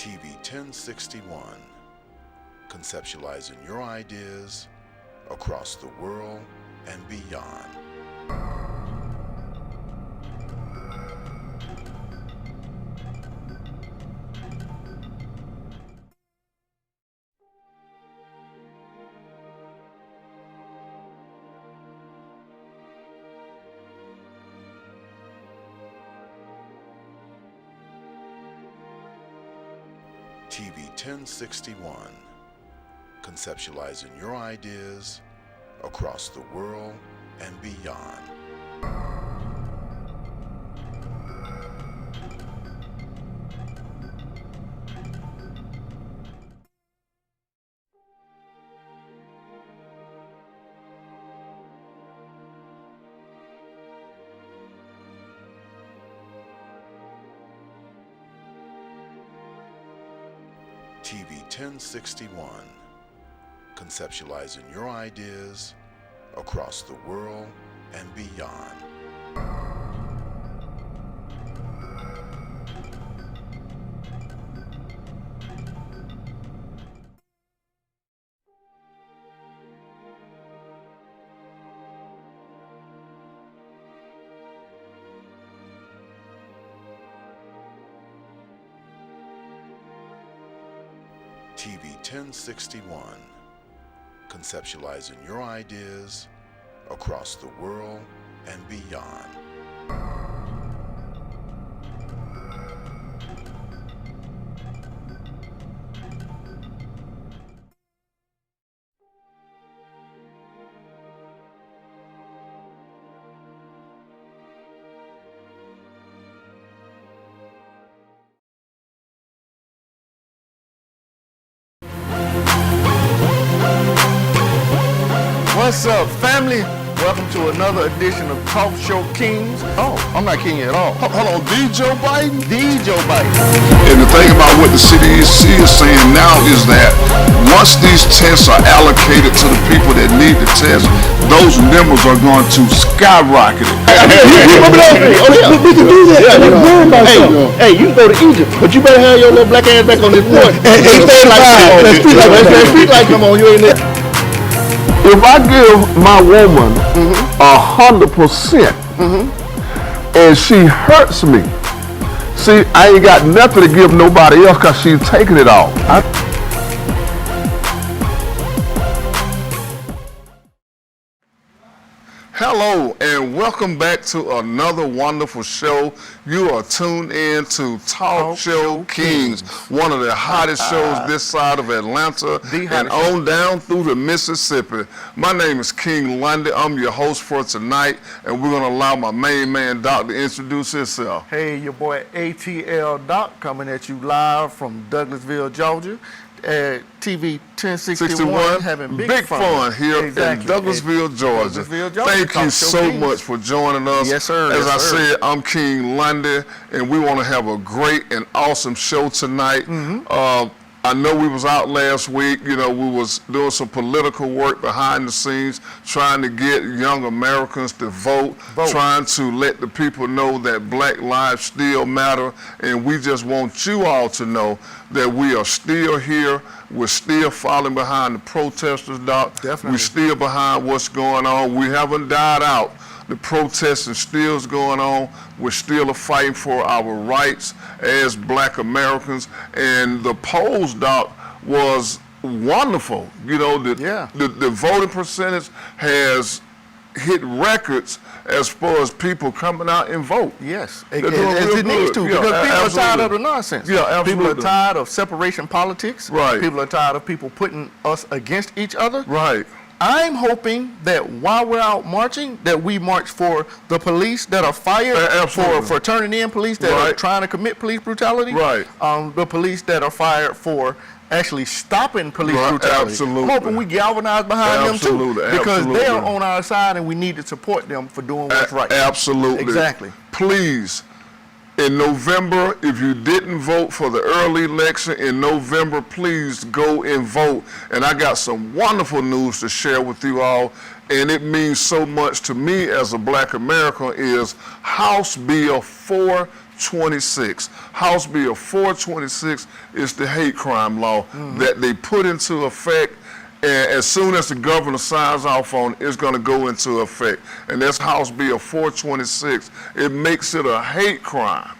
TV 1061, conceptualizing your ideas across the world and beyond. TV 1061, conceptualizing your ideas across the world and beyond. TV 1061, conceptualizing your ideas across the world and beyond. TV 1061, conceptualizing your ideas across the world and beyond. What's up, family? Welcome to another edition of Talk Show Kings. Oh, I'm not king at all. Hold on, D. Joe Biden? D. Joe Biden. And the thing about what the CDC is saying now is that once these tests are allocated to the people that need the test, those numbers are going to skyrocket it. We can do that. Hey, you can go to Egypt, but you better have your little black ass back on this board. That street light come on, you ain't there. If I give my woman 100% and she hurts me, see, I ain't got nothing to give nobody else because she's taking it all. Hello and welcome back to another wonderful show. You are tuned in to Talk Show Kings, one of the hottest shows this side of Atlanta and on down through the Mississippi. My name is King Lundy. I'm your host for tonight, and we're going to allow my main man, Doc, to introduce himself. Hey, your boy ATL Doc coming at you live from Douglasville, Georgia. TV 1061 having big fun here in Douglasville, Georgia. Thank you so much for joining us. Yes, sir. As I said, I'm King Lundy, and we want to have a great and awesome show tonight. I know we was out last week, we was doing some political work behind the scenes, trying to get young Americans to vote, trying to let the people know that black lives still matter, and we just want you all to know that we are still here. We're still falling behind the protesters, Doc. Definitely. We're still behind what's going on. We haven't died out. The protesting still is going on. We're still fighting for our rights as black Americans. And the polls, Doc, was wonderful. The voting percentage has hit records as far as people coming out and vote. Yes, as it needs to, because people are tired of the nonsense. Yeah, absolutely. People are tired of separation politics. Right. People are tired of people putting us against each other. Right. I'm hoping that while we're out marching, that we march for the police that are fired, for turning in police that are trying to commit police brutality, the police that are fired for actually stopping police brutality. Absolutely. I'm hoping we galvanize behind them too, because they are on our side and we need to support them for doing what's right. Absolutely. Exactly. Please, in November, if you didn't vote for the early election in November, please go and vote. And I got some wonderful news to share with you all, and it means so much to me as a black American, is House Bill 4 426. House Bill 426 is the hate crime law that they put into effect. And as soon as the governor signs off on it, it's going to go into effect. And that's House Bill 426. It makes it a hate crime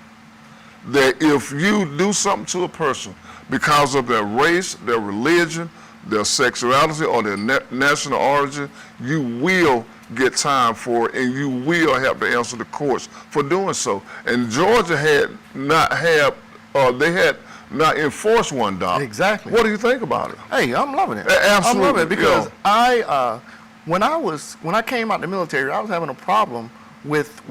that if you do something to a person because of their race, their religion, their sexuality, or their national origin, you will get time for it, and you will have to answer the courts for doing so. And Georgia had not enforced one, Doc. Exactly. What do you think about it? Hey, I'm loving it. Absolutely. I'm loving it because when I came out the military, I was having a problem with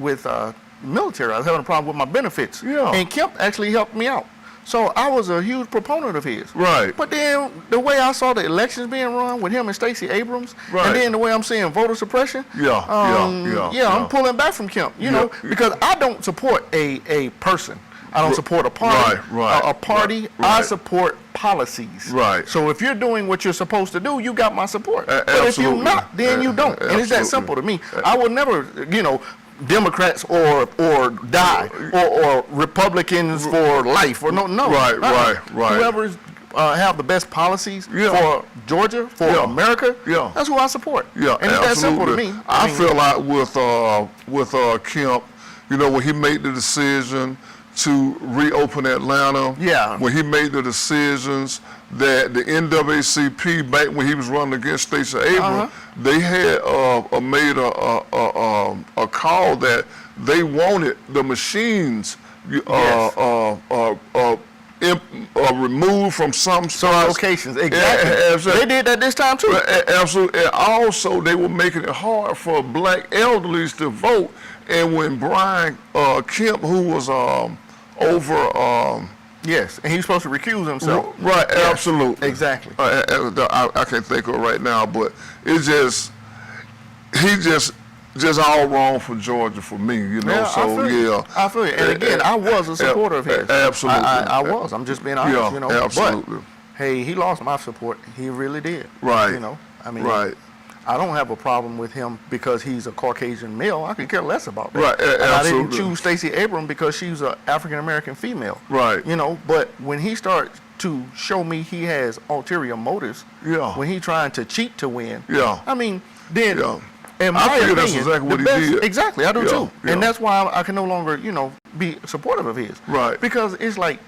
military. I was having a problem with my benefits. Yeah. And Kemp actually helped me out. So I was a huge proponent of his. Right. But then the way I saw the elections being run with him and Stacey Abrams, right. and then the way I'm seeing voter suppression, I'm pulling back from Kemp, you know, because I don't support a person. I don't support a party, a party. Right. I support policies. Right. So if you're doing what you're supposed to do, you got my support. But Absolutely. if you're not, then you don't. And it's that simple to me. I will never, Democrats or die or Republicans for life or no. Right. Whoever's have the best policies for Georgia, for America, that's who I support. Yeah, and it's that simple to me. I feel like with Kemp, when he made the decision to reopen Atlanta, when he made the decisions that the NAACP, back when he was running against Stacey Abrams, they had made a call that they wanted the machines removed from some locations. Exactly. They did that this time too. Absolutely. And also, they were making it hard for black elderlies to vote. And when Brian Kemp, who was yes, and he's supposed to recuse himself. Right, yes, absolutely. Exactly. I can't think of it right now, but it's he just all wrong for Georgia for me, I feel you. And again, I was a supporter of his. Absolutely. I was. I'm just being honest, Absolutely. But, hey, he lost my support. He really did. Right. Right. I don't have a problem with him because he's a Caucasian male. I could care less about that. Right, and absolutely. I didn't choose Stacey Abrams because she's an African-American female. Right. But when he starts to show me he has ulterior motives, when he's trying to cheat to win, then... In my opinion, that's exactly what he did. Exactly, I do too. And that's why I can no longer, be supportive of his. Right. Because it's like,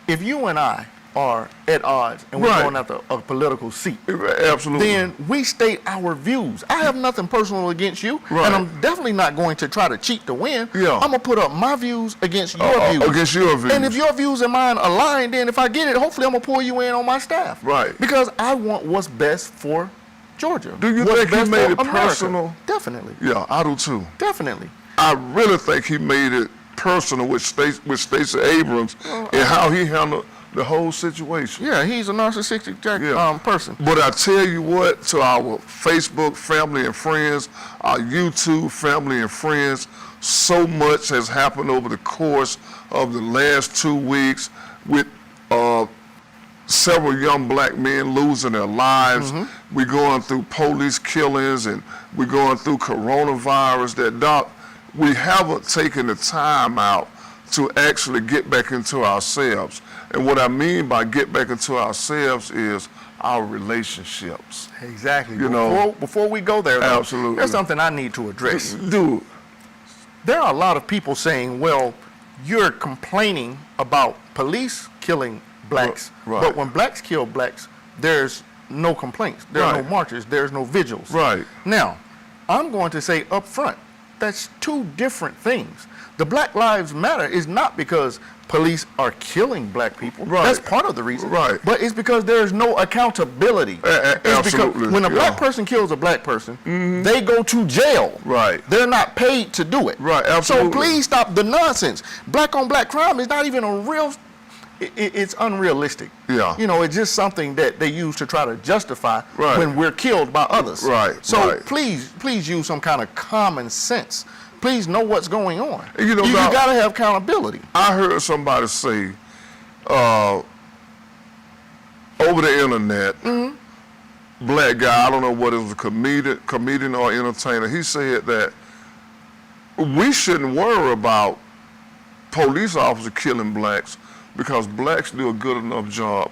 if you and I are at odds and we're going after a political seat, absolutely, then we state our views. I have nothing personal against you, and I'm definitely not going to try to cheat to win. I'm gonna put up my views against your views. Against your views. And if your views and mine align, then if I get it, hopefully I'm gonna pull you in on my staff. Right. Because I want what's best for Georgia. Do you think he made it personal? Definitely. Yeah, I do too. Definitely. I really think he made it personal with Stacey Abrams and how he handled the whole situation. Yeah, he's a narcissistic person. But I tell you what, to our Facebook family and friends, our YouTube family and friends, so much has happened over the course of the last 2 weeks with several young black men losing their lives. We're going through police killings and we're going through coronavirus. That, Doc, we haven't taken the time out to actually get back into ourselves. And what I mean by get back into ourselves is our relationships. Exactly. Before we go there, though, absolutely, there's something I need to address. Dude, there are a lot of people saying, well, you're complaining about police killing blacks, but when blacks kill blacks, there's no complaints, there are no marches, there's no vigils. Right. Now, I'm going to say up front, that's two different things. The Black Lives Matter is not because police are killing black people. Right. That's part of the reason. Right. But it's because there's no accountability. Absolutely. Because when a black person kills a black person, they go to jail. Right. They're not paid to do it. Right. Absolutely. So please stop the nonsense. Black on black crime is not even a real. It's unrealistic. Yeah. It's just something that they use to try to justify when we're killed by others. Right. So please use some kind of common sense. Please know what's going on. You got to have accountability. I heard somebody say over the internet, black guy, I don't know what it was, a comedian or entertainer, he said that we shouldn't worry about police officers killing blacks because blacks do a good enough job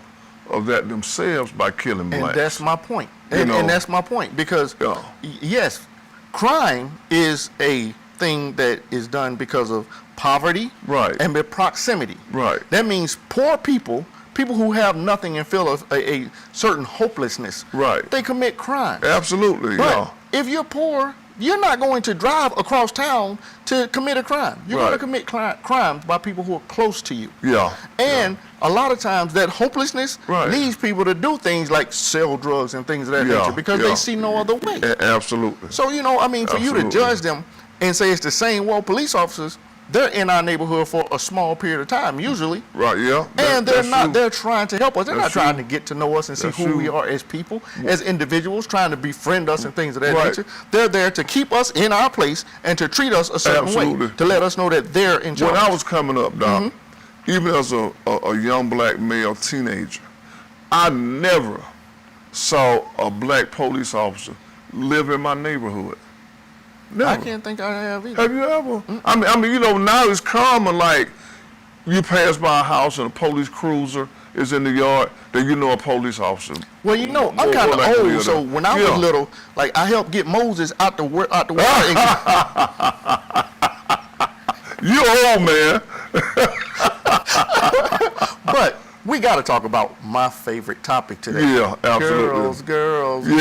of that themselves by killing blacks. And that's my point. And that's my point because, yes, crime is a thing that is done because of poverty and with proximity. That means poor people who have nothing and feel a certain hopelessness, they commit crime. Absolutely, but if you're poor, you're not going to drive across town to commit a crime. You're going to commit crimes by people who are close to you. And a lot of times that hopelessness leads people to do things like sell drugs and things of that nature because they see no other way. Absolutely. So, you know, I mean, for you to judge them and say it's the same, well, police officers, they're in our neighborhood for a small period of time, usually. And they're trying to help us. They're not trying to get to know us and see who we are as people, as individuals, trying to befriend us and things of that nature. They're there to keep us in our place and to treat us a certain way, to let us know that they're in charge. When I was coming up, Doc, even as a young black male teenager, I never saw a black police officer live in my neighborhood. Never. I can't think I have either. Have you ever? I mean, you know, now it's common, like, you pass by a house and a police cruiser is in the yard, then you know a police officer. Well, you know, I'm kind of old, so when I was little, like, I helped get Moses out the water. You're old, man. But we got to talk about my favorite topic today. Yeah, absolutely. Girls. We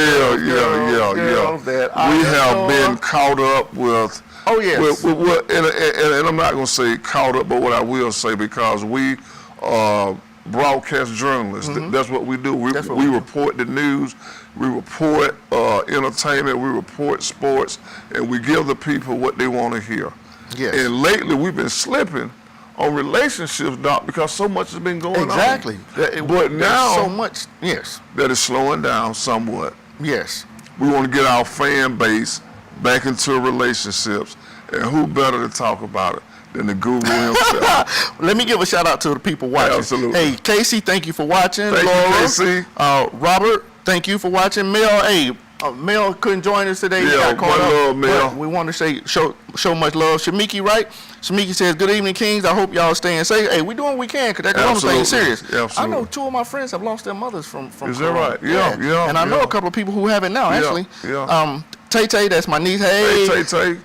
have been caught up with. Oh, yes. And I'm not going to say caught up, but what I will say, because we broadcast journalists. That's what we do. We report the news. We report entertainment. We report sports. And we give the people what they want to hear. Yes. And lately, we've been slipping on relationships, Doc, because so much has been going on. Exactly. But now, so much, that is slowing down somewhat. Yes. We want to get our fan base back into relationships, and who better to talk about it than the guru himself? Let me give a shout out to the people watching. Absolutely. Hey, Casey, thank you for watching. Thank Laura, you, Casey. Robert, thank you for watching. Mel, hey, Mel couldn't join us today. Yeah, got caught up, love, Mel. we want to show much love. Shamiki, right? Shamiki says, good evening, Kings. I hope y'all staying safe. Hey, we doing what we can because that corona thing is serious. Absolutely. I know 2 of my friends have lost their mothers from Is corona. that right? Yeah. And I know a couple of people who have it now, actually. Yeah. Tay-Tay, that's my niece. Hey, Tay-Tay.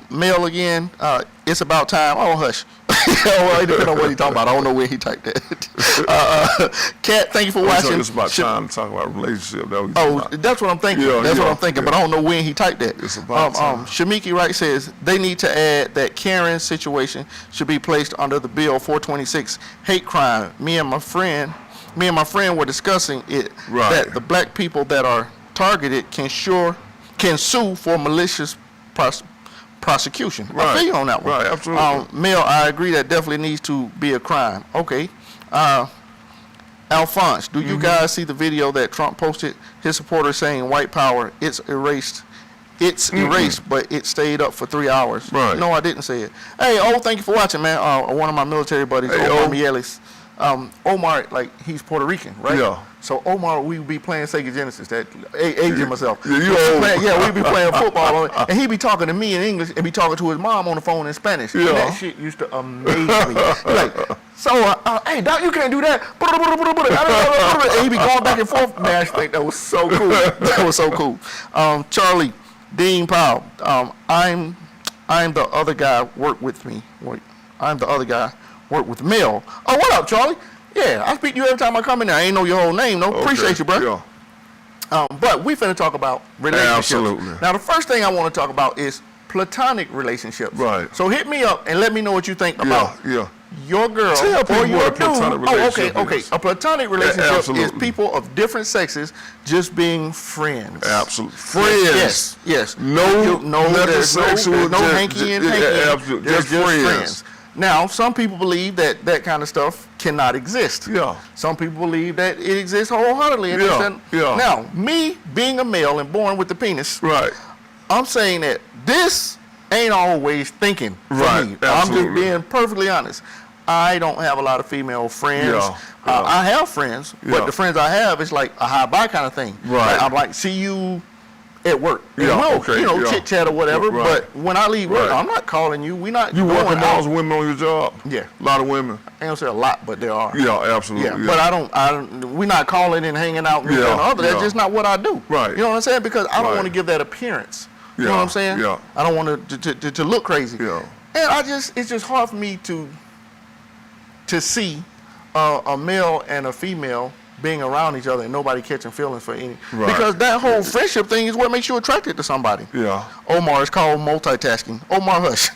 Mel again. It's about time. Oh, hush. Well, it depends on what he talking about. I don't know where he typed that. Kat, thank you for watching. It's about time to talk about relationship. That's what I'm thinking. That's what I'm thinking. But I don't know when he typed that. It's about time. Shamiki Wright says they need to add that Karen's situation should be placed under the Bill 426 hate crime. Me and my friend were discussing it. That the black people that are targeted can sue for malicious prosecution. I feel you on that one. Right, absolutely. Mel, I agree that definitely needs to be a crime. Okay. Alphonse, do you guys see the video that Trump posted? His supporters saying white power, it's erased. It's erased, but it stayed up for 3 hours. Right. No, I didn't say it. Hey, thank you for watching, man. One of my military buddies, Omar Mieles. Omar, like, he's Puerto Rican, right? Yeah. So Omar, we would be playing Sega Genesis, that aging myself. Yeah, you old. We'd be playing football, on it, and he'd be talking to me in English and be talking to his mom on the phone in Spanish. Yeah. And that shit used to amaze me. Like, so, hey, Doc, you can't do that. And he'd be going back and forth. Man, I think that was so cool. That was so cool. Charlie, Dean Powell, I'm the other guy, work with me. Wait, I'm the other guy, work with Mel. Oh, what up, Charlie? Yeah, I speak to you every time I come in there. I ain't know your whole name, though. Okay. Appreciate you, bro. Yeah. But we finna talk about relationships. Absolutely. Now, the first thing I want to talk about is platonic relationships. Right. So hit me up and let me know what you think about your girl Tell people or your what a platonic dude. relationship Okay. is. A platonic relationship is Absolutely. people of different sexes just being friends. Absolutely. Friends. Yes. No, nothing sexual. There's no hanky and hanky. Absolutely. Just friends. Now, some people believe that that kind of stuff cannot exist. Yeah. Some people believe that it exists wholeheartedly. And Now, me being a male and born with the penis, Right. I'm saying that this ain't always thinking for me. Absolutely. I'm just being perfectly honest. I don't have a lot of female friends. I have friends, but the friends I have is like a hi-bye kind of thing. Right. Like, I'm like, see you at work. And we'll, chit chat or whatever. Right. But when I leave work, I'm not calling you. We're not. You going working out. with women on your job? Yeah, a lot of women. I don't say a lot, but there are. Yeah, absolutely. Yeah, but I don't. We're not calling and hanging out and other. That's just not what I do. Right. You know what I'm saying? Because I don't want to give that appearance. You know what I'm saying? Yeah. I don't want to look crazy. Yeah. And it's just hard for me to see a male and a female being around each other and nobody catching feelings for any. Right. Because that whole friendship thing is what makes you attracted to somebody. Yeah. Omar, it's called multitasking. Omar Hush.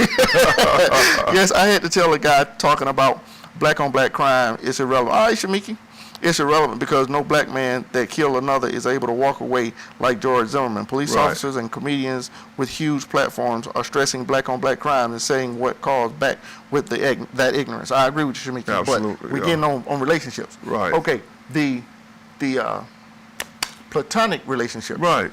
Yes, I had to tell a guy talking about black on black crime, it's irrelevant. All right, Shamiki, it's irrelevant because no black man that killed another is able to walk away like George Zimmerman. Police officers and comedians with huge platforms are stressing black on black crime and saying what caused back with that ignorance. I agree with you, Shamiki. Absolutely, but we're getting on relationships. Right. Okay, the platonic relationship. Right.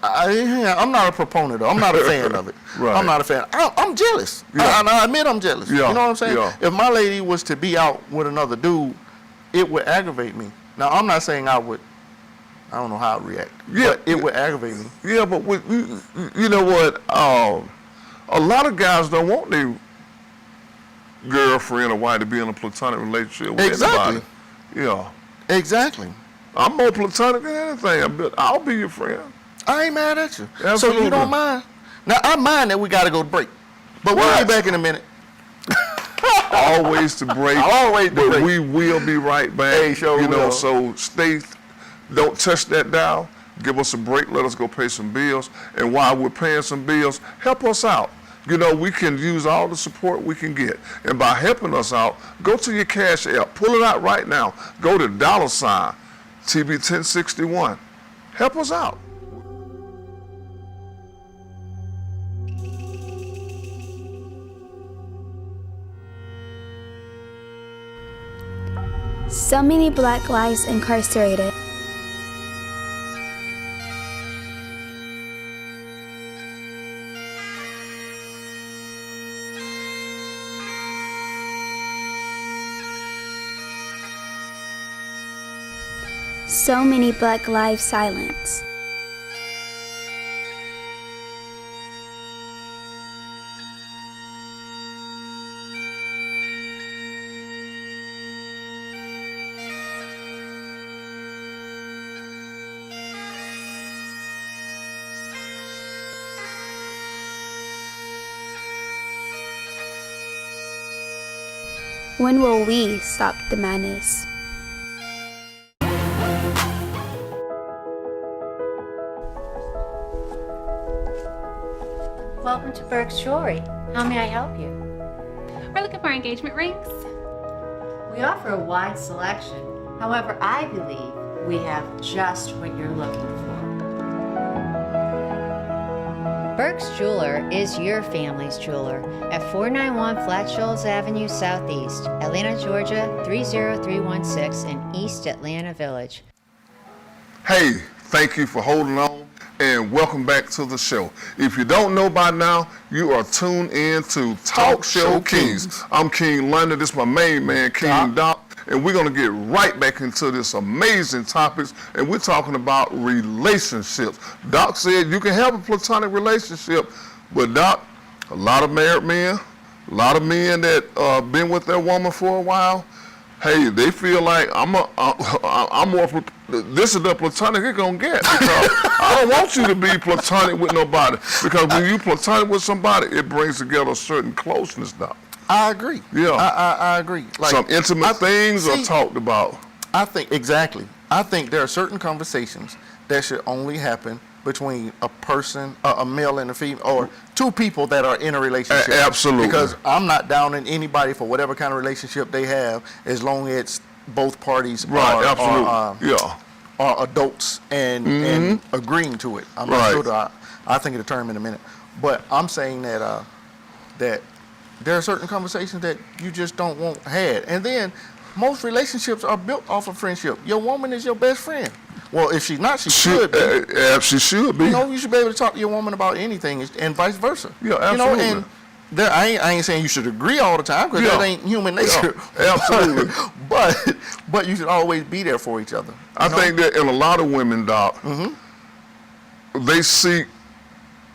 I'm not a proponent of it. I'm not a fan of it. Right. I'm not a fan. I'm jealous. Yeah. I admit I'm jealous. Yeah. You know what I'm saying? Yeah. If my lady was to be out with another dude, it would aggravate me. Now, I'm not saying I don't know how I'd react, but it would aggravate me. Yeah, but you know what? A lot of guys don't want their girlfriend or wife to be in a platonic relationship with anybody. Yeah. Exactly. I'm more platonic than anything. I'll be your friend. I ain't mad at you. Absolutely. So you don't mind? Now, I mind that we got to go to break. But we'll be back in a minute. Always to break. Always to break. We will be right back. Hey, sure you know, will. so don't touch that dial. Give us a break. Let us go pay some bills. And while we're paying some bills, help us out. You know, we can use all the support we can get. And by helping us out, go to your Cash App. Pull it out right now. Go to $TB1061. Help us out. So many black lives incarcerated. So many black lives silenced. When will we stop the madness? Welcome to Burke's Jewelry. How may I help you? We're looking for engagement rings. We offer a wide selection. However, I believe we have just what you're looking for. Burke's Jeweler is your family's jeweler at 491 Flat Shoals Avenue Southeast, Atlanta, Georgia 30316 in East Atlanta Village. Hey, thank you for holding on and welcome back to the show. If you don't know by now, you are tuned in to Talk Show Kings. I'm King London. This is my main man, King Doc. And we're going to get right back into this amazing topics, and we're talking about relationships. Doc said you can have a platonic relationship, but Doc, a lot of married men, a lot of men that been with their woman for a while, hey, they feel like I'm more, this is the platonic it's going to get, because I don't want you to be platonic with nobody, because when you platonic with somebody, it brings together a certain closeness, Doc. I agree. Yeah. I agree. Like, some intimate things are talked about. I think, exactly. I think there are certain conversations that should only happen between a person, a male and a female, or two people that are in a relationship. Absolutely. Because I'm not down on anybody for whatever kind of relationship they have, as long as both parties are adults and agreeing to it. I'm not sure. I think of the term in a minute. But I'm saying that that there are certain conversations that you just don't want had. And then most relationships are built off of friendship. Your woman is your best friend. Well, if she's not, she should be. She should be. You know, you should be able to talk to your woman about anything, and vice versa. Yeah, absolutely. You know, and I ain't saying you should agree all the time, because that ain't human nature. Yeah, absolutely. but you should always be there for each other. I think that in a lot of women, Doc, they seek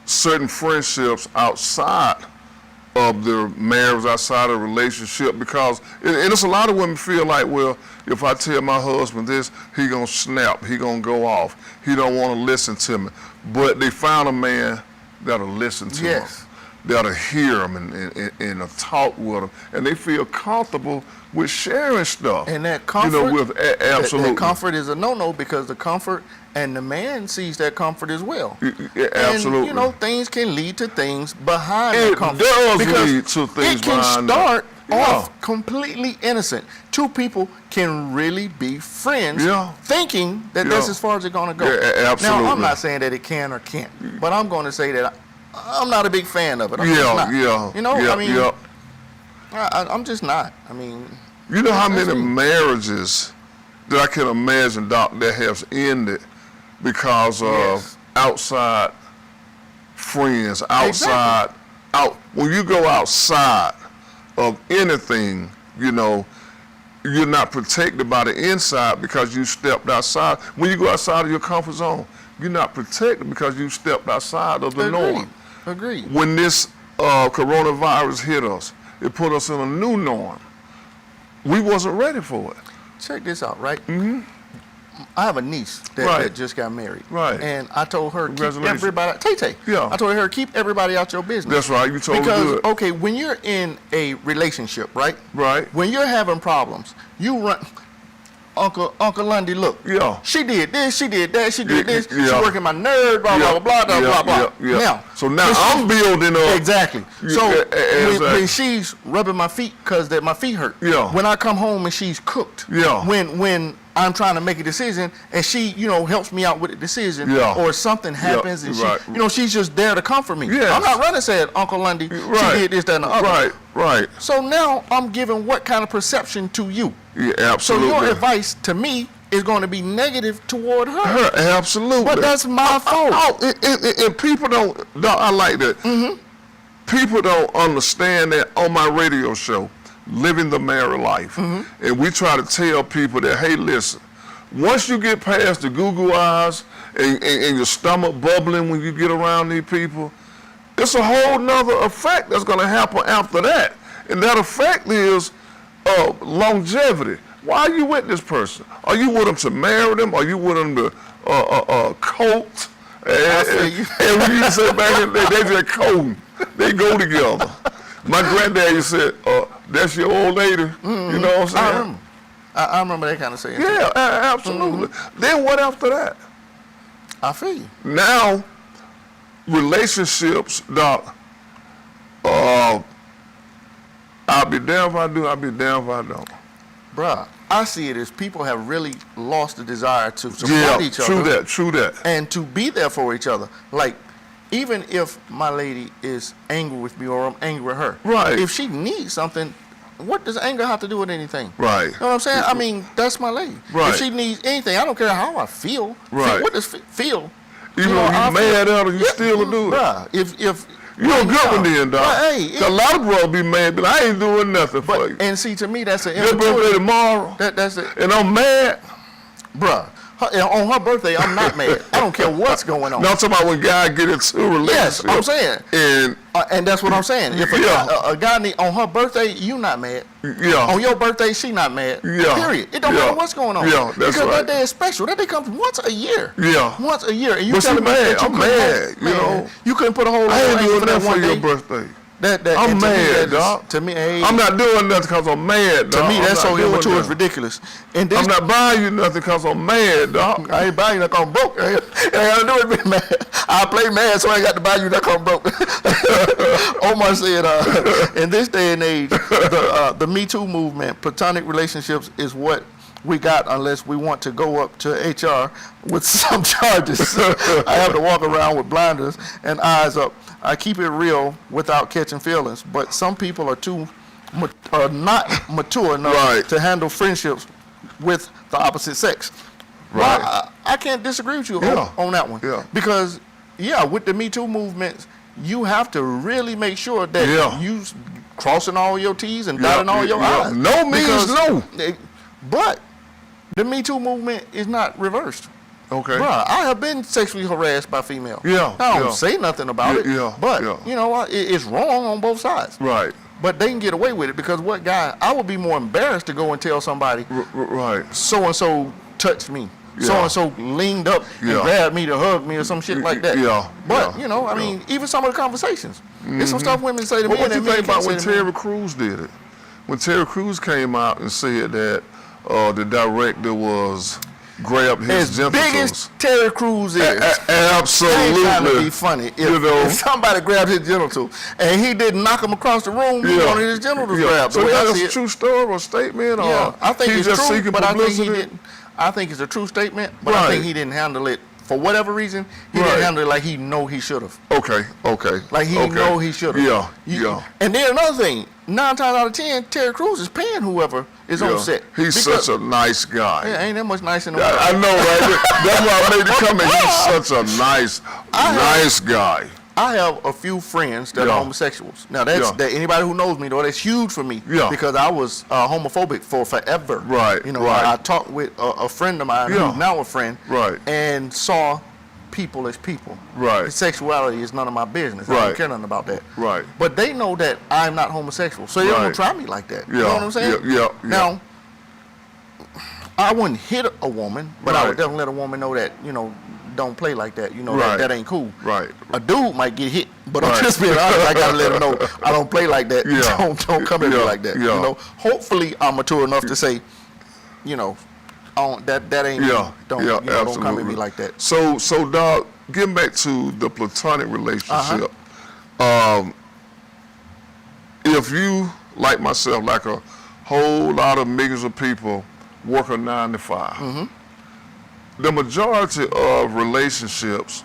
certain friendships outside of their marriage, outside of relationship, because, and it's a lot of women feel like, well, if I tell my husband this, he gonna snap, he gonna go off, he don't want to listen to me. But they found a man that'll listen to them, that'll hear them and talk with them, and they feel comfortable with sharing stuff. And that comfort, absolutely. That comfort is a no-no, because the comfort, and the man sees that comfort as well. Absolutely. And, things can lead to things behind that comfort. It does because lead to things it can behind start that. off completely innocent. Two people can really be friends, thinking that that's as far as it's going to go. Absolutely. Now, I'm not saying that it can or can't, but I'm going to say that I'm not a big fan of it. I'm I'm just not. I mean, you know how many marriages that I can imagine, Doc, that has ended because of outside friends, outside, when you go outside of anything, you're not protected by the inside because you stepped outside. When you go outside of your comfort zone, you're not protected because you stepped outside of the norm. Agreed. When this coronavirus hit us, it put us in a new norm. We wasn't ready for it. Check this out, right? Mm-hmm. I have a niece that just got married. Right. And I told her, keep everybody, Tay-Tay. Yeah. I told her, keep everybody out your business. That's right, you told her Because, good. okay, when you're in a relationship, right? Right. When you're having problems, you run, Uncle Lundy, look. Yeah. She did this, she did that, she did this. She working my nerve, blah, blah, blah, blah, blah, blah. Now. So now I'm building up. Exactly. So when she's rubbing my feet because my feet hurt. Yeah. When I come home and she's cooked. Yeah. When I'm trying to make a decision and she, helps me out with the decision. Yeah. Or something happens and Right. she's just there to comfort me. Yes. I'm not running saying, Uncle Lundy, she did this, that, and the other. Right. So now I'm giving what kind of perception to you? Yeah, absolutely. So your advice to me is going to be negative toward her. Absolutely. But that's my fault. And people don't, I like that. Mm-hmm. People don't understand that on my radio show, Living the Married Life. Mm-hmm. And we try to tell people that, hey, listen, once you get past the Google eyes and your stomach bubbling when you get around these people, it's a whole nother effect that's going to happen after that. And that effect is longevity. Why are you with this person? Are you with them to marry them? Are you with them to coat? And when you say back in the day, they just coating. They go together. My granddaddy said, that's your old lady. Mm-hmm. You know what I'm saying? I remember that kind of saying. Yeah, absolutely. Mm-hmm. Then what after that? I feel you. Now, relationships, Doc, I'll be damned if I do, I'll be damned if I don't. Bruh, I see it as people have really lost the desire to support each other. True that. And to be there for each other. Like, even if my lady is angry with me or I'm angry with her. Right. If she needs something, what does anger have to do with anything? Right. You know what I'm saying? I mean, that's my lady. Right. If she needs anything, I don't care how I feel. Right. What does feel? Even though you're mad at her, you still do it. Bruh, if you're a good one then, dog. Hey, a lot of brothers be mad, but I ain't doing nothing for you. And see, to me, that's an your birthday tomorrow. That's it. And I'm mad. Bruh, on her birthday, I'm not mad. I don't care what's going on. No, I'm talking about when guys get into a relationship. Yes, I'm saying. And that's what I'm saying. If a guy on her birthday, you not mad. Yeah. On your birthday, she not mad. Yeah. Period. It don't matter what's going on. Yeah, that's because right. that day is special. That day comes once a year. Yeah. Once a year. And you but tell me mad. that you I'm mad. You know. You couldn't put a whole lot I of ain't anger doing for that that one for your day. birthday. I'm mad, dog. To me, hey, I'm not doing nothing because I'm mad, dog. To me, that's so immature. It's ridiculous. And I'm not buying you nothing because I'm mad, dog. I ain't buying you nothing because I'm broke. I ain't got to do with being mad. I play mad, so I ain't got to buy you nothing because I'm broke. Omar said, in this day and age, the Me Too movement, platonic relationships is what we got unless we want to go up to HR with some charges. I have to walk around with blinders and eyes up. I keep it real without catching feelings, but some people are not mature enough to handle friendships with the opposite sex. Right. Well, I can't disagree with you on that one. Yeah. Because, with the Me Too movement, you have to really make sure that you crossing all your T's and dotting all your I's. No means no. But the Me Too movement is not reversed. Okay. Bruh, I have been sexually harassed by females. Yeah, I don't yeah. say nothing about it. Yeah, But, yeah. you know what? It's wrong on both sides. Right. But they can get away with it because what guy, I would be more embarrassed to go and tell somebody, Right. so-and-so touched me. Yeah. So-and-so leaned up and Yeah. grabbed me to hug me or some shit like that. Yeah, But, yeah, you know, I mean, even some of the conversations. There's some stuff women say to But me what that you men think can't about say when to me. Terry Crews did it? When Terry Crews came out and said that the director was grabbed his As genitals. big as Terry Crews is, Absolutely. I ain't trying to be funny. If, You know. if somebody grabbed his genital and he didn't knock him across the room, he wanted his genitals grabbed. So The way I that's see a it. true story or statement? Yeah, Or I think he's it's just true, seeking but I think he publicity? didn't. I think it's a true statement, but I Right. think he didn't handle it for whatever reason. He Right. didn't handle it like he know he should have. Okay. Like he know he should have. Yeah. Yeah. And then another thing, 9 times out of 10, Terry Crews is paying whoever is on Yeah. set. He's Because- such a nice guy. Yeah, ain't that much nice in the world. I know, right? That's why I made it come in. He's such a nice guy. I have a few friends that Yeah. are homosexuals. Now that's Yeah. that anybody who knows me though, that's huge for me. Yeah. Because I was homophobic for forever. Right, You know, right. I talked with a friend of mine Yeah. who's now a friend. Right. And saw people as people. Right. His sexuality is none of my business. I Right. don't care nothing about that. Right. But they know that I'm not homosexual, so they Right. don't try me like that. You Yeah, know what I'm saying? yeah, yeah, yeah. Now, I wouldn't hit a woman, but I Right. would definitely let a woman know that, you know, don't play like that. You know, Right. that ain't cool. Right. A dude might get hit, but I'm Right. just being honest. I gotta let him know I don't play like that. Yeah. Don't come at me Yeah, like that. yeah. You know, hopefully I'm mature enough to say, you know, that ain't me. Yeah. Don't yeah, you know, absolutely. don't come at me like that. So, dog, getting back to the platonic relationship, if you, like myself, like a whole lot of millions of people, work a 9 to 5, the majority of relationships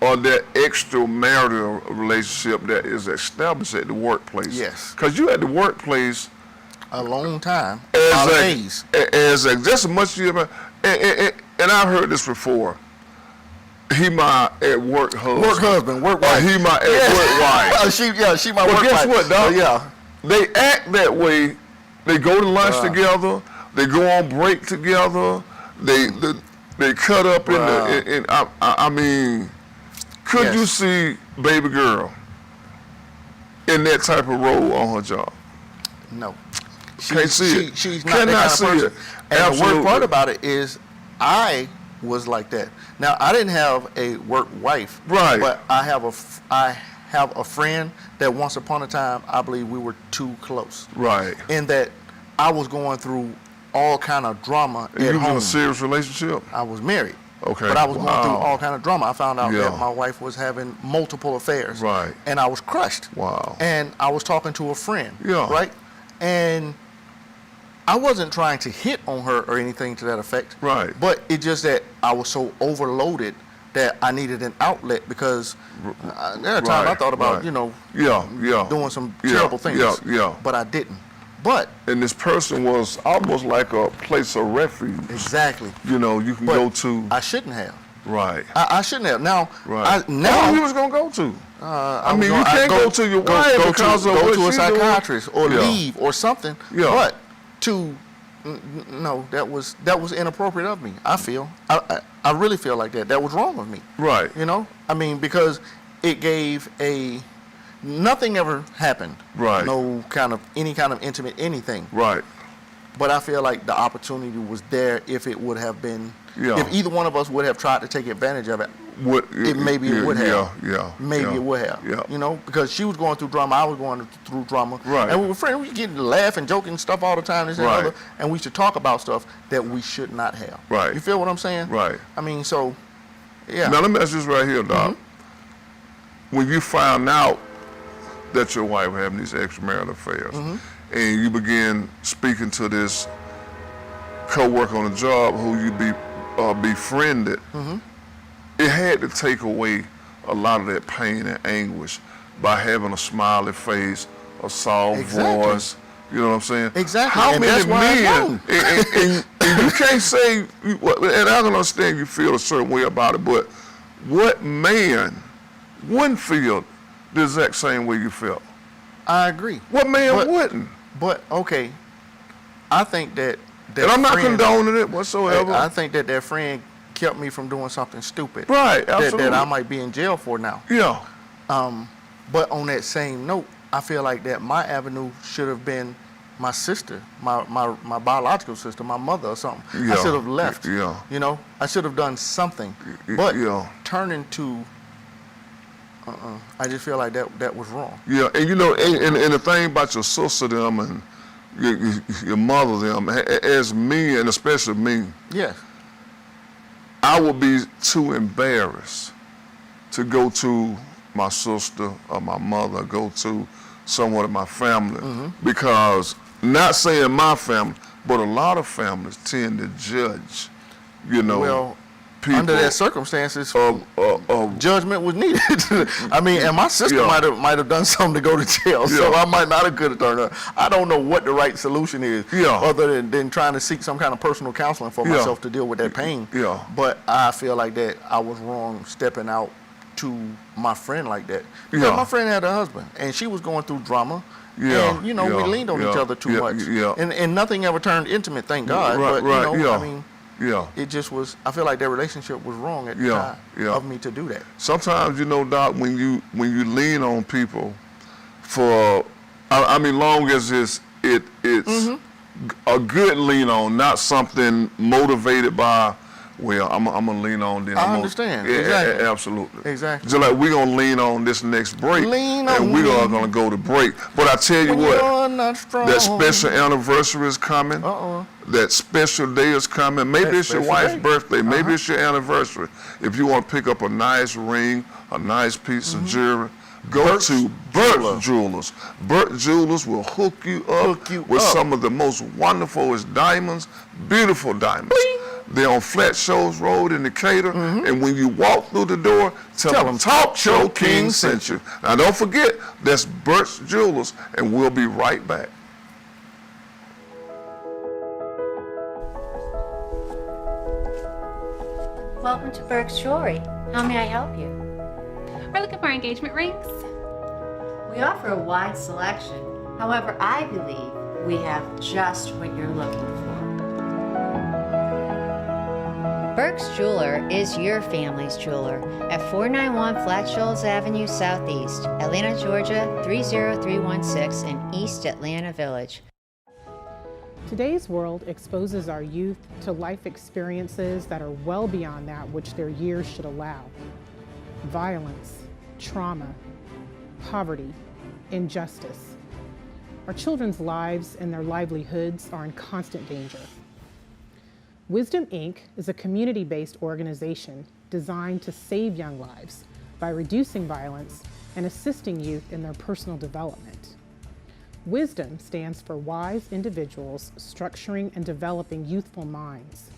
are that extramarital relationship that is established at the workplace. Yes. Because you at the workplace A long time. A lot of days. as just as much as you and I've heard this before. He my at work husband. Work husband, work Or wife. he my at work wife. she my But work guess wife. what, dog? Yeah. They act that way. They go to lunch together. They go on break together. They cut up in I mean, could Yes. you see baby girl in that type of role on her job? No. Can't see it. She's not Cannot that kind of see person. it. And the Absolutely. worst part about it is I was like that. Now, I didn't have a work wife. Right. But I have a friend that once upon a time, I believe we were too close. Right. In that I was going through all kind of drama And at you was in home. a serious relationship? I was married. Okay. But I was going through Wow. all kind of drama. I found out Yeah. that my wife was having multiple affairs. Right. And I was crushed. Wow. And I was talking to a friend. Yeah. Right? And I wasn't trying to hit on her or anything to that effect. Right. But it just that I was so overloaded that I needed an outlet because there are times I Right, thought about, right. you know, Yeah. doing some Yeah, terrible things. yeah. But I didn't. But And this person was almost like a place of refuge. exactly. You know, you can But go to. I shouldn't have. Right. I shouldn't have. Now, Right. now Who you was gonna go to? I mean, you I can't go to your wife because of go what to a she doing. psychiatrist or Yeah. leave or something. Yeah. But no, that was inappropriate of me. I feel. I really feel like that. That was wrong of me. Right. You know. I mean, because it gave nothing ever happened. Right. No any kind of intimate anything. Right. But I feel like the opportunity was there if it would have been. Yeah. If either one of us would have tried to take advantage of it. What? It maybe it would have. Yeah. Maybe yeah, it would have. Yeah. You know, because she was going through drama, I was going through drama. Right. And we were friends. We were getting laughing, joking stuff all the time, this and Right. the other. And we used to talk about stuff that we should not have. Right. You feel what I'm saying? Right. I mean, so, yeah. Now let me ask this right here, Doc. When you found out that your wife was having these extramarital affairs, and you begin speaking to this co-worker on the job who you befriended, it had to take away a lot of that pain and anguish by having a smiley face, a soft Exactly. voice. You know what I'm saying? Exactly, How and many that's why I men? know. And you can't say, and I can understand you feel a certain way about it, but what man wouldn't feel the exact same way you felt? I agree. What man But- wouldn't? But, okay, I think that And I'm not friend- condoning it whatsoever. I think that friend kept me from doing something stupid. Right, absolutely. That I might be in jail for now. Yeah. But on that same note, I feel like that my avenue should have been my sister, my biological sister, my mother or something. Yeah. I should have left. Yeah. You know, I should have done something. But Yeah. turning to, I just feel like that was wrong. Yeah, and you know, and the thing about your sister them and your mother them, as me and especially me, Yes. I would be too embarrassed to go to my sister or my mother, go to someone in my family, because not saying my family, but a lot of families tend to judge, you know, Well, people. under that circumstances, of judgment was needed. I mean, and my sister Yeah. might have done something to go to jail, so Yeah. I might not have could have turned up. I don't know what the right solution is, Yeah. other than trying to seek some kind of personal counseling for Yeah. myself to deal with that pain. Yeah. But I feel like that I was wrong stepping out to my friend like that. Because Yeah. my friend had a husband, and she was going through drama. Yeah, And, you know, we yeah, leaned on yeah, each other too yeah, much. yeah. And nothing ever turned intimate, thank God. Right, but, right, you know, yeah. I mean, yeah. it just was, I feel like that relationship was wrong at the Yeah, time yeah. of me to do that. Sometimes, you know, Doc, when you lean on people for, I mean, long as it's a good lean on, not something motivated by, well, I'm gonna lean on them. I understand. Yeah, Exactly. absolutely. Exactly. Just like we're gonna lean on this next break, Lean and on we're me. gonna go to break. But I tell you When what, you're not strong. that special anniversary is coming. That special day is coming. Maybe That it's your special wife's day. birthday. Maybe it's your anniversary. If you want to pick up a nice ring, a nice piece of jewelry, go to Burt Jewelers. Burt Jewelers will hook you up with some of the most wonderfulest diamonds, beautiful diamonds. They're on Flat Shoals Road in Decatur, and when you walk through the door, tell them Talk Show King sent you. Now don't forget, that's Burt's Jewelers, and we'll be right back. Welcome to Burke's Jewelry. How may I help you? We're looking for engagement rings. We offer a wide selection. However, I believe we have just what you're looking for. Burke's Jeweler is your family's jeweler at 491 Flat Shoals Avenue Southeast, Atlanta, Georgia 30316 in East Atlanta Village. Today's world exposes our youth to life experiences that are well beyond that which their years should allow. Violence, trauma, poverty, injustice. Our children's lives and their livelihoods are in constant danger. Wisdom, Inc. is a community-based organization designed to save young lives by reducing violence and assisting youth in their personal development. Wisdom stands for wise individuals structuring and developing youthful minds.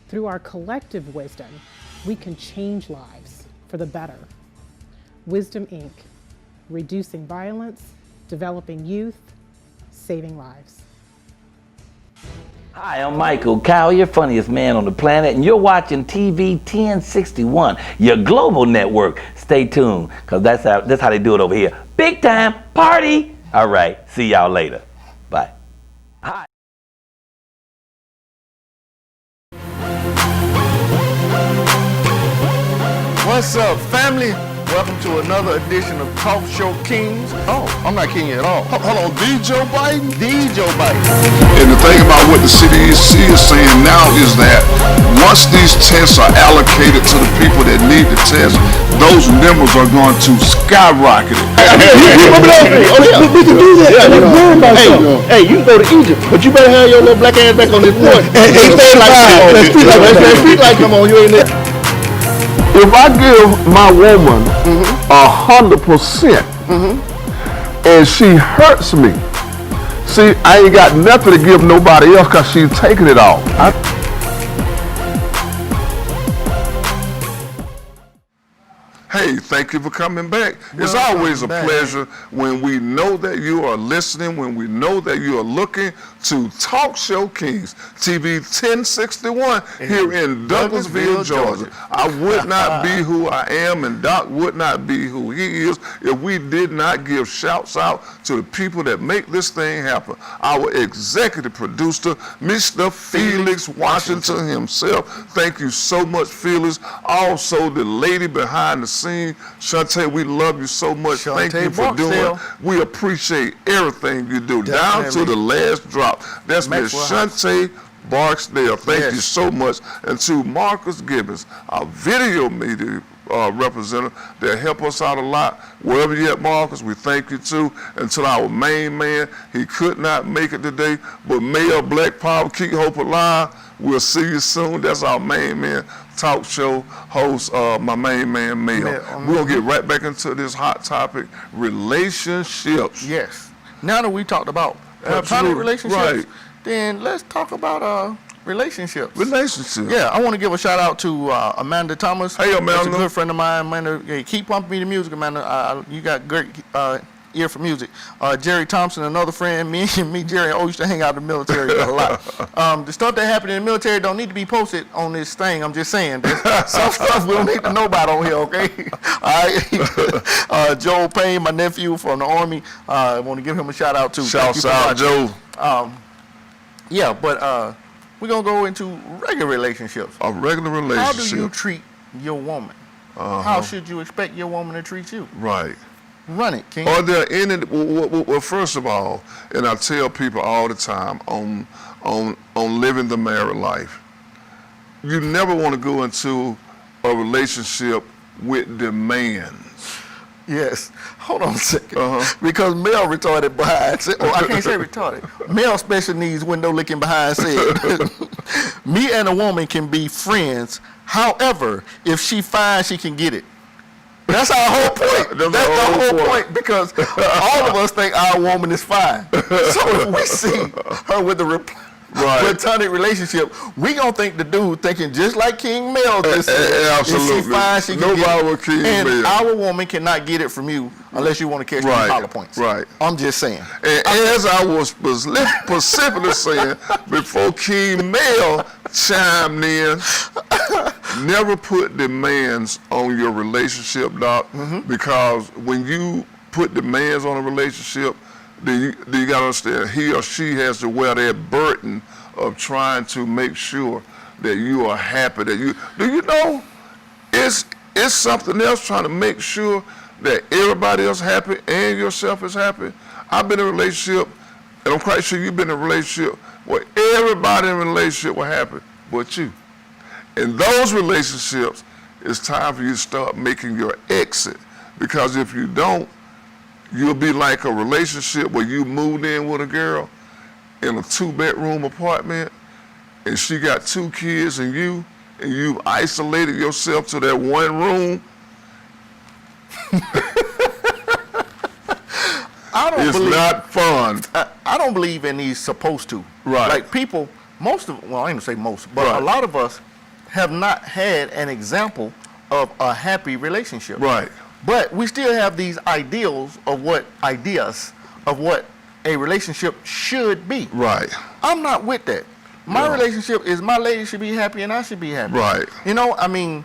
Through our collective wisdom, we can change lives for the better. Wisdom, Inc. Reducing violence, developing youth, saving lives. Hi, I'm Michael Cowell, your funniest man on the planet, and you're watching TV 1061, your global network. Stay tuned, because that's how they do it over here. Big time party! All right, see y'all later. Bye. Hi. What's up, family? Welcome to another edition of Talk Show Kings. Oh, I'm not king at all. Hold on, D. Joe Biden? D. Joe Biden. And the thing about what the CDC is saying now is that once these tests are allocated to the people that need the test, those numbers are going to skyrocket it. We can do that. Hey, you can go to Egypt, but you better have your little black ass back on this porch. Hey, stay like that. Street light, come on, you ain't there. If I give my woman 100% and she hurts me, see, I ain't got nothing to give nobody else because she's taking it all. Hey, thank you for coming back. It's always a pleasure when we know that you are listening, when we know that you are looking to Talk Show Kings, TV 1061 here in Douglasville, Georgia. I would not be who I am, and Doc would not be who he is if we did not give shouts out to the people that make this thing happen. Our executive producer, Mr. Felix Washington himself. Thank you so much, Felix. Also, the lady behind the scene, Shantae, we love you so much. Thank you for doing it. We appreciate everything you do, down to the last drop. That's Miss Shantae Barksdale. Thank you so much. And to Marcus Gibbons, our video media representative that help us out a lot. Wherever you at, Marcus, we thank you too. And to our main man, he could not make it today, but Mayor Black Power, keep hope alive. We'll see you soon. That's our main man, talk show host, my main man, Mayor. We're going to get right back into this hot topic, relationships. Yes. Now that we talked about platonic relationships, then let's talk about relationships. Yeah, I want to give a shout out to Amanda Thomas. Hey, Amanda. That's a good friend of mine. Amanda, hey, keep pumping me the music, Amanda. You got great ear for music. Jerry Thompson, another friend. Me, Jerry, used to hang out in the military a lot. The stuff that happened in the military don't need to be posted on this thing. I'm just saying. Some stuff we don't need to know about on here, okay? All right. Joe Payne, my nephew from the Army. I want to give him a shout out too. Shouts out, Joe. Yeah, but we're going to go into regular relationships. A regular relationship. How do you treat your woman? How should you expect your woman to treat you? Right. Run it, King. Are there any, well, first of all, and I tell people all the time on living the married life, you never want to go into a relationship with demands. Yes. Hold on a second. Because Mel retarded behind said, I can't say retarded. Mel special needs window licking behind said, me and a woman can be friends. However, if she finds she can get it. That's our whole point. That's the whole point, because all of us think our woman is fine. So if we see her with the platonic relationship, we gonna think the dude thinking just like King Mel just said. Absolutely. If she finds she can Nobody get it. with King And Mel. our woman cannot get it from you unless you want to catch them dollar points. Right. I'm just saying. And as I was specifically saying before King Mel chimed in, never put demands on your relationship, Doc, because when you put demands on a relationship, then you got to understand he or she has to wear that burden of trying to make sure that you are happy. That you do you know it's something else trying to make sure that everybody else happy and yourself is happy. I've been in a relationship, and I'm quite sure you've been in a relationship where everybody in a relationship was happy but you. In those relationships, it's time for you to start making your exit, because if you don't, you'll be like a relationship where you moved in with a girl in a 2-bedroom apartment, and she got 2 kids and you've isolated yourself to that one room. It's not fun. I don't believe in these supposed to. Right. Like people, I ain't gonna say most, but a lot of us have not had an example of a happy relationship. Right. But we still have these ideas of what a relationship should be. Right. I'm not with that. My relationship is my lady should be happy and I should be happy. Right. You know, I mean,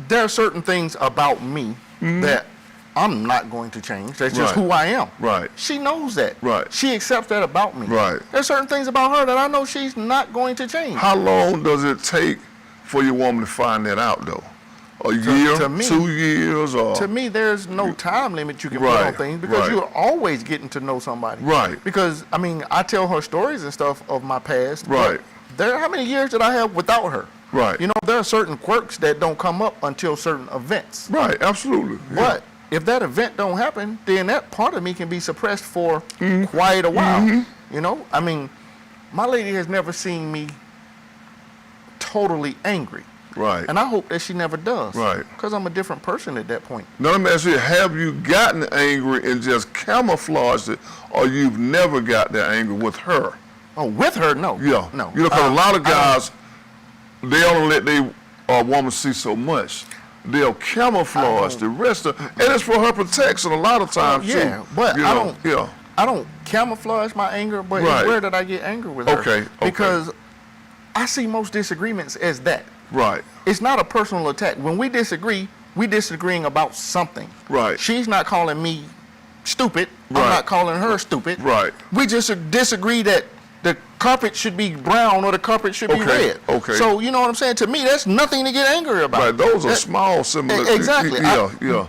there are certain things about me that I'm not going to change. That's just who I am. Right. She knows that. Right. She accepts that about me. Right. There's certain things about her that I know she's not going to change. How long does it take for your woman to find that out, though? A year, to me, 2 years, or? To me, there's no time limit you can put on things, because you're always getting to know somebody. Right. Because, I mean, I tell her stories and stuff of my past. Right. How many years did I have without her? Right. You know, there are certain quirks that don't come up until certain events. Right, absolutely. But if that event don't happen, then that part of me can be suppressed for quite a while. You know, I mean, my lady has never seen me totally angry. Right. And I hope that she never does. Right. Because I'm a different person at that point. Now let me ask you, have you gotten angry and just camouflaged it, or you've never got that angry with her? Oh, with her? No. Yeah. No. You know, because a lot of guys, they only let their woman see so much. they'll camouflage the rest of, and it's for her protection a lot of times yeah, too. but you I know, don't. I don't camouflage my anger, but Right. where did I get angry with her? Okay, Because I see most disagreements as that. Right. It's not a personal attack. When we disagree, we disagreeing about something. Right. She's not calling me stupid. Right. I'm not calling her stupid. Right. We just disagree that the carpet should be brown or the carpet should be Okay, red. okay. So you know what I'm saying? To me, that's nothing to get angry about. Right. Those are That- small similar. Exactly. Yeah.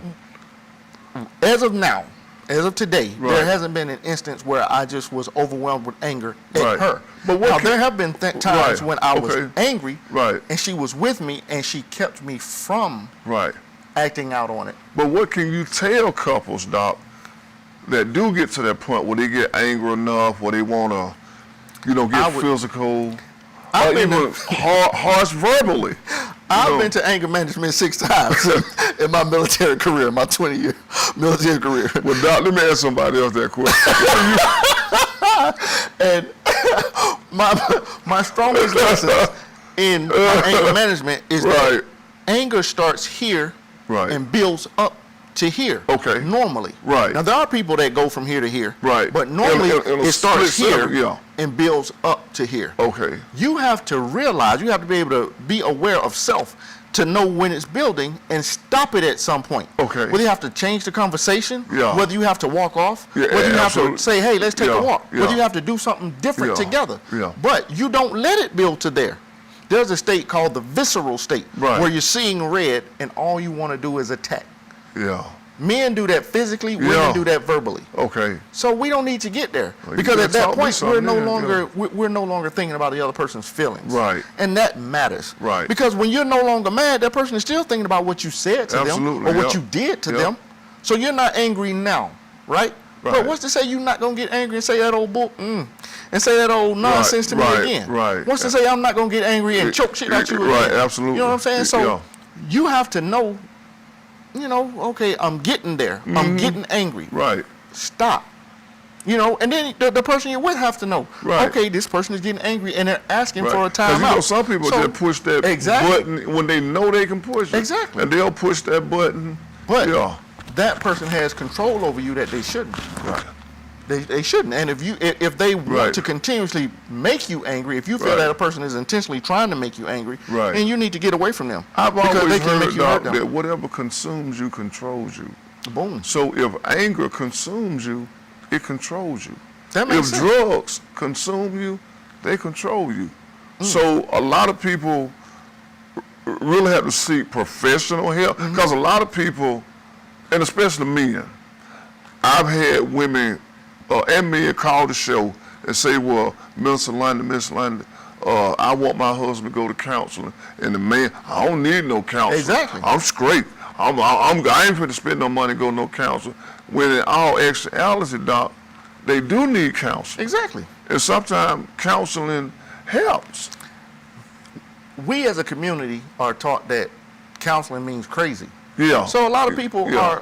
As of now, as of today, Right. there hasn't been an instance where I just was overwhelmed with anger at Right. her. But what Now, can- there have been times Right. when I was Okay. angry, Right. and she was with me, and she kept me from Right. acting out on it. But what can you tell couples, Doc, that do get to that point where they get angry enough, where they want to, get physical, I've or been even harsh verbally? I've been to anger management 6 times in my military career, my 20-year military career. Well, Doc, let me ask somebody else that question. And my strongest lessons in anger management is Right. that anger starts here Right. and builds up to here. Okay. Normally. Right. Now there are people that go from here to here. Right. But normally In a it starts split here second, yeah. and builds up to here. Okay. You have to realize, you have to be able to be aware of self to know when it's building and stop it at some point. Okay. Whether you have to change the conversation, Yeah. whether you have to walk off, Yeah, whether you have absolutely. to say, hey, let's take Yeah, a walk, yeah. whether you have to do something different Yeah, together. yeah. But you don't let it build to there. There's a state called the visceral state, Right. where you're seeing red and all you want to do is attack. Yeah. Men do that physically, women Yeah. do that verbally. Okay. So we don't need to get there, Well, you because gotta at that taught me point something, yeah. we're no longer thinking about the other person's feelings. Right. And that matters. Right. Because when you're no longer mad, that person is still thinking about what you said to them Absolutely, or what yeah. you did to Yeah. them. So you're not angry now, right? Right. But what's to say you're not gonna get angry and say that old bull and say that old nonsense to me right, again? right. What's to say I'm not gonna get angry and choke shit out you again? Right, absolutely. You know what I'm saying? So Yeah. you have to know, okay, I'm getting there. I'm getting angry. Right. Stop. And then the person you're with have to know. Right. Okay, this person is getting angry and they're asking for a Right. timeout. Some people So- just push that Exactly. button when they know they can push it. Exactly. And they'll push that button. But yeah. that person has control over you that they shouldn't. Right. They shouldn't. And if they want Right. to continuously make you angry, if you feel Right. that a person is intentionally trying to make you angry, Right. then you need to get away from them. I've because always they can heard, make you hurt Doc, them. that whatever consumes you controls you. Boom. So if anger consumes you, it controls you. That makes If sense. drugs consume you, they control you. So a lot of people really have to seek professional help, because a lot of people, and especially men, I've had women and men call the show and say, well, Miss London, I want my husband to go to counseling. And the man, I don't need no counseling. Exactly. I'm straight. I ain't going to spend no money to go to no counseling. When in all actuality, Doc, they do need counseling. Exactly. And sometimes counseling helps. We as a community are taught that counseling means crazy. Yeah. So a lot of people Yeah. are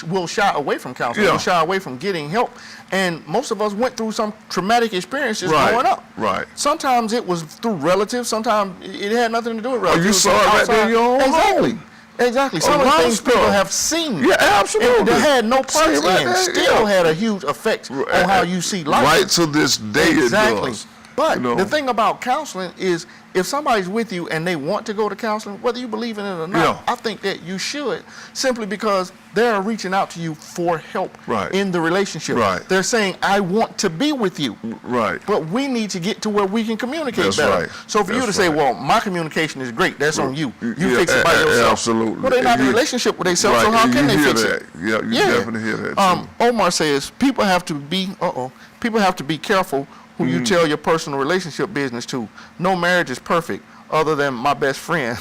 will shy away from counseling, Yeah. will shy away from getting help. And most of us went through some traumatic experiences Right, growing up. right. Sometimes it was through relatives, sometimes it had nothing to do with relatives. you It was saw it right there in your own Exactly. home. Exactly. Some of lot the of things people stuff. have seen. Yeah, absolutely. And that had no parts See, right in, there, still yeah. had a huge effect on how you see life. Right to this day Exactly. it does. But you know? the thing about counseling is, if somebody's with you and they want to go to counseling, whether you believe in it or not, Yeah. I think that you should, simply because they're reaching out to you for help Right. in the relationship. Right. They're saying, I want to be with you. Right. But we need to get to where we can communicate That's better. right. So for you to That's say, right. well, my communication is great, that's on you. You Yeah, fix it by yourself. absolutely. Well, they're not in a You- relationship with themselves, Right, so how and can you they hear fix that. it? Yeah, you definitely hear that too. Omar says people have to be careful who you tell your personal relationship business to. No marriage is perfect, other than my best friend.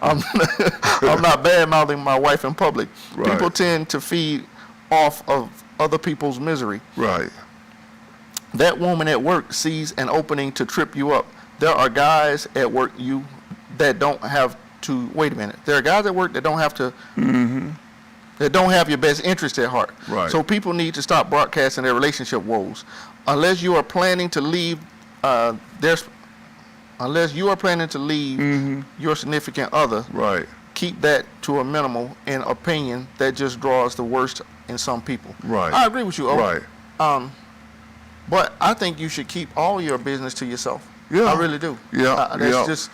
I'm not bad-mouthing my wife in public. Right. People tend to feed off of other people's misery. Right. That woman at work sees an opening to trip you up. There are guys at work that don't have to, wait a minute. There are guys at work that don't have to, that don't have your best interest at heart. Right. So people need to stop broadcasting their relationship woes. Unless you are planning to leave, your significant other, Right. keep that to a minimal in opinion that just draws the worst in some people. Right. I agree with you, O. Right. But I think you should keep all your business to yourself. Yeah. I really do. Yeah. That's just,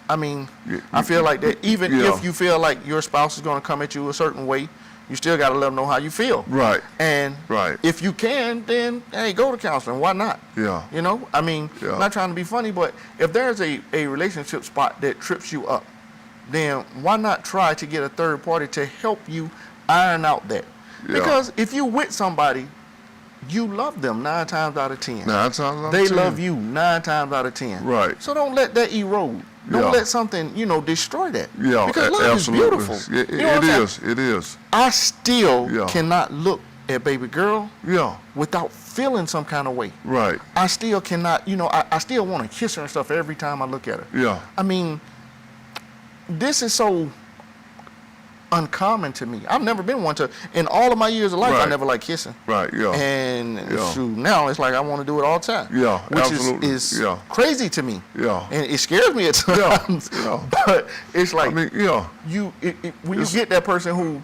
I mean, I feel like that even if you feel like your spouse is going to come at you a certain way, you still got to let them know how you feel. Right. And right. if you can, then, hey, go to counseling. Why not? Yeah. You know, I mean, I'm not trying to be funny, but if there's a relationship spot that trips you up, then why not try to get a third party to help you iron out that? Yeah. Because if you with somebody, you love them 9 times out of 10. 9 times out of 10. They love you 9 times out of 10. Right. So don't let that erode. Don't let something, destroy that. Yeah, because love absolutely. is beautiful. It is. I still cannot look at baby girl without feeling some kind of way. Right. I still cannot, I still want to kiss her and stuff every time I look at her. Yeah. I mean, this is so uncommon to me. I've never been one to, in all of my years of life, I never liked kissing. Right, yeah. And shoot, now it's like I want to do it all the time. Yeah, which absolutely. is crazy to me. Yeah. And it scares me at times. But it's like, when you get that person who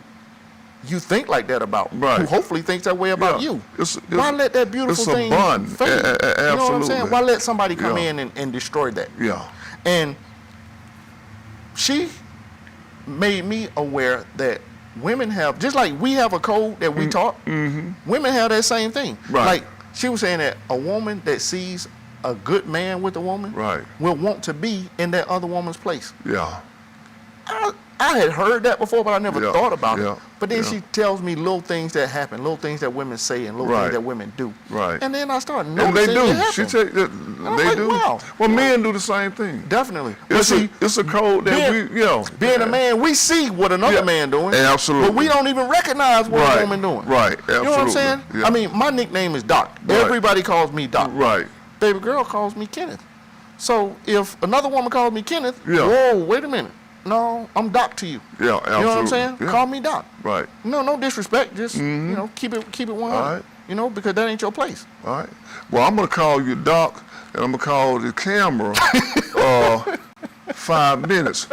you think like that about, who hopefully thinks that way about you, why let that beautiful thing bond. fade? Absolutely. You know what I'm saying? Why let somebody come in and destroy that? Yeah. And she made me aware that women have, just like we have a code that we taught, women have that same thing. Right. Like she was saying that a woman that sees a good man with a woman will want to be in that other woman's place. Yeah. I had heard that before, but I never thought about it. But then Yeah. she tells me little things that happen, little things that women say, and little things that women do. Right. And then I start And noticing they do. it happen. She tell you I'm they like, do. wow. Well, men do the same thing. Definitely. It's a code that being a man, we see what another man doing. Absolutely. But we don't even recognize what a woman doing. Right. Absolutely. You know what I'm saying? Yeah. I mean, my nickname is Doc. Right. Everybody calls me Doc. Right. Baby girl calls me Kenneth. So if another woman calls me Kenneth, whoa, wait a minute. No, I'm Doc to you. Yeah, absolutely. You know what I'm saying? Yeah. Call me Doc. Right. No disrespect. Just keep it 100. All right. Because that ain't your place. All right. Well, I'm gonna call you Doc, and I'm gonna call the camera 5 minutes.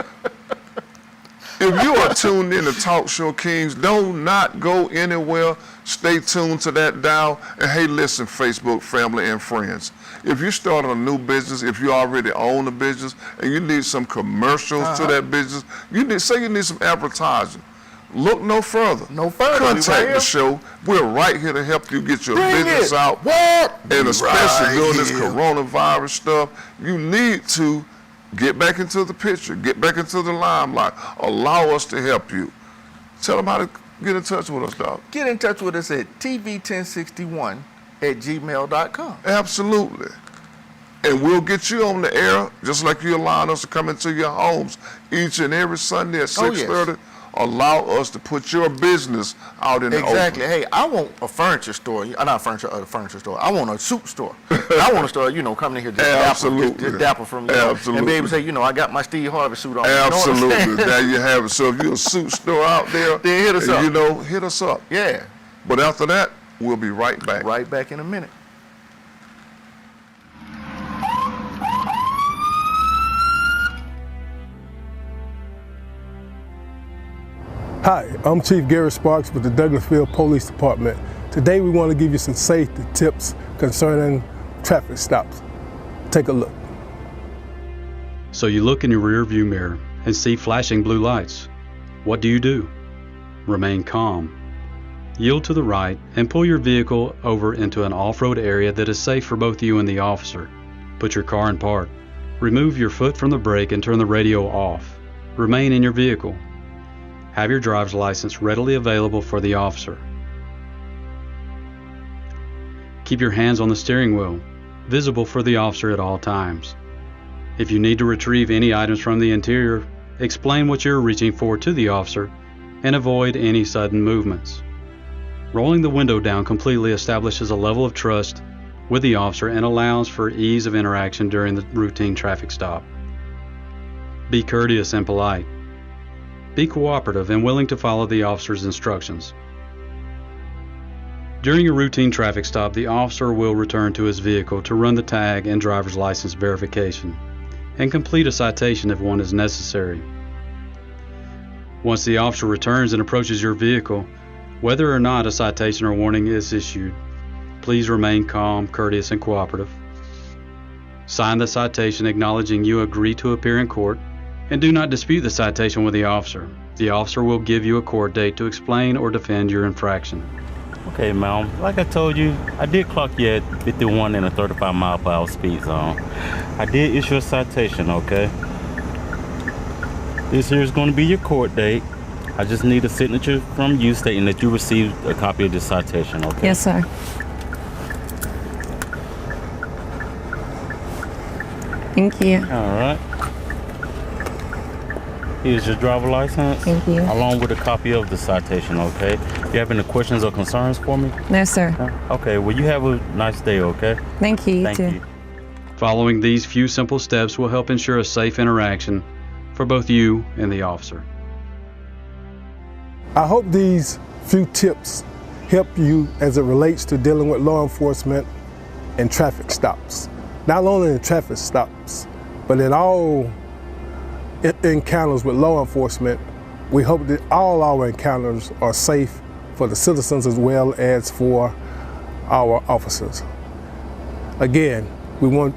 If you are tuned in to Talk Show Kings, do not go anywhere. Stay tuned to that dial. And hey, listen, Facebook family and friends. If you start a new business, if you already own a business, and you need some commercials to that business, you need some advertising. Look no further. No further. Contact the show. We're right here to help you get your business out. What? And especially during this coronavirus stuff, you need to get back into the picture, get back into the limelight. Allow us to help you. Tell them how to get in touch with us, Doc. Get in touch with us at tv1061@gmail.com. Absolutely. And we'll get you on the air, just like you allowing us to come into your homes each and every Sunday at 6:30. Allow us to put your business out in the open. Exactly. Hey, I want a furniture store. Not a furniture store. I want a suit store. I want a store, coming in here just dapper from you. Absolutely. And be able to say, I got my Steve Harvey suit on. Absolutely. There you have it. So if you're a suit store out there, then hit us up. Hit us up. Yeah. But after that, we'll be right back. Right back in a minute. Hi, I'm Chief Gary Sparks with the Douglasville Police Department. Today we want to give you some safety tips concerning traffic stops. Take a look. So you look in your rear view mirror and see flashing blue lights. What do? Remain calm. Yield to the right and pull your vehicle over into an off-road area that is safe for both you and the officer. Put your car in park. Remove your foot from the brake and turn the radio off. Remain in your vehicle. Have your driver's license readily available for the officer. Keep your hands on the steering wheel, visible for the officer at all times. If you need to retrieve any items from the interior, explain what you're reaching for to the officer and avoid any sudden movements. Rolling the window down completely establishes a level of trust with the officer and allows for ease of interaction during the routine traffic stop. Be courteous and polite. Be cooperative and willing to follow the officer's instructions. During a routine traffic stop, the officer will return to his vehicle to run the tag and driver's license verification and complete a citation if one is necessary. Once the officer returns and approaches your vehicle, whether or not a citation or warning is issued, please remain calm, courteous, and cooperative. Sign the citation acknowledging you agree to appear in court, and do not dispute the citation with the officer. The officer will give you a court date to explain or defend your infraction. Okay, ma'am. Like I told you, I did clock you at 51 in a 35 mile per hour speed zone. I did issue a citation, okay? This here is going to be your court date. I just need a signature from you stating that you received a copy of this citation, okay? Yes, sir. Thank you. All right. Here's your driver license. Thank you. Along with a copy of the citation, okay? You have any questions or concerns for me? No, sir. Okay, well, you have a nice day, okay? Thank you. Thank you. Following these few simple steps will help ensure a safe interaction for both you and the officer. I hope these few tips help you as it relates to dealing with law enforcement and traffic stops. Not only in traffic stops, but in all encounters with law enforcement. We hope that all our encounters are safe for the citizens as well as for our officers. Again, we want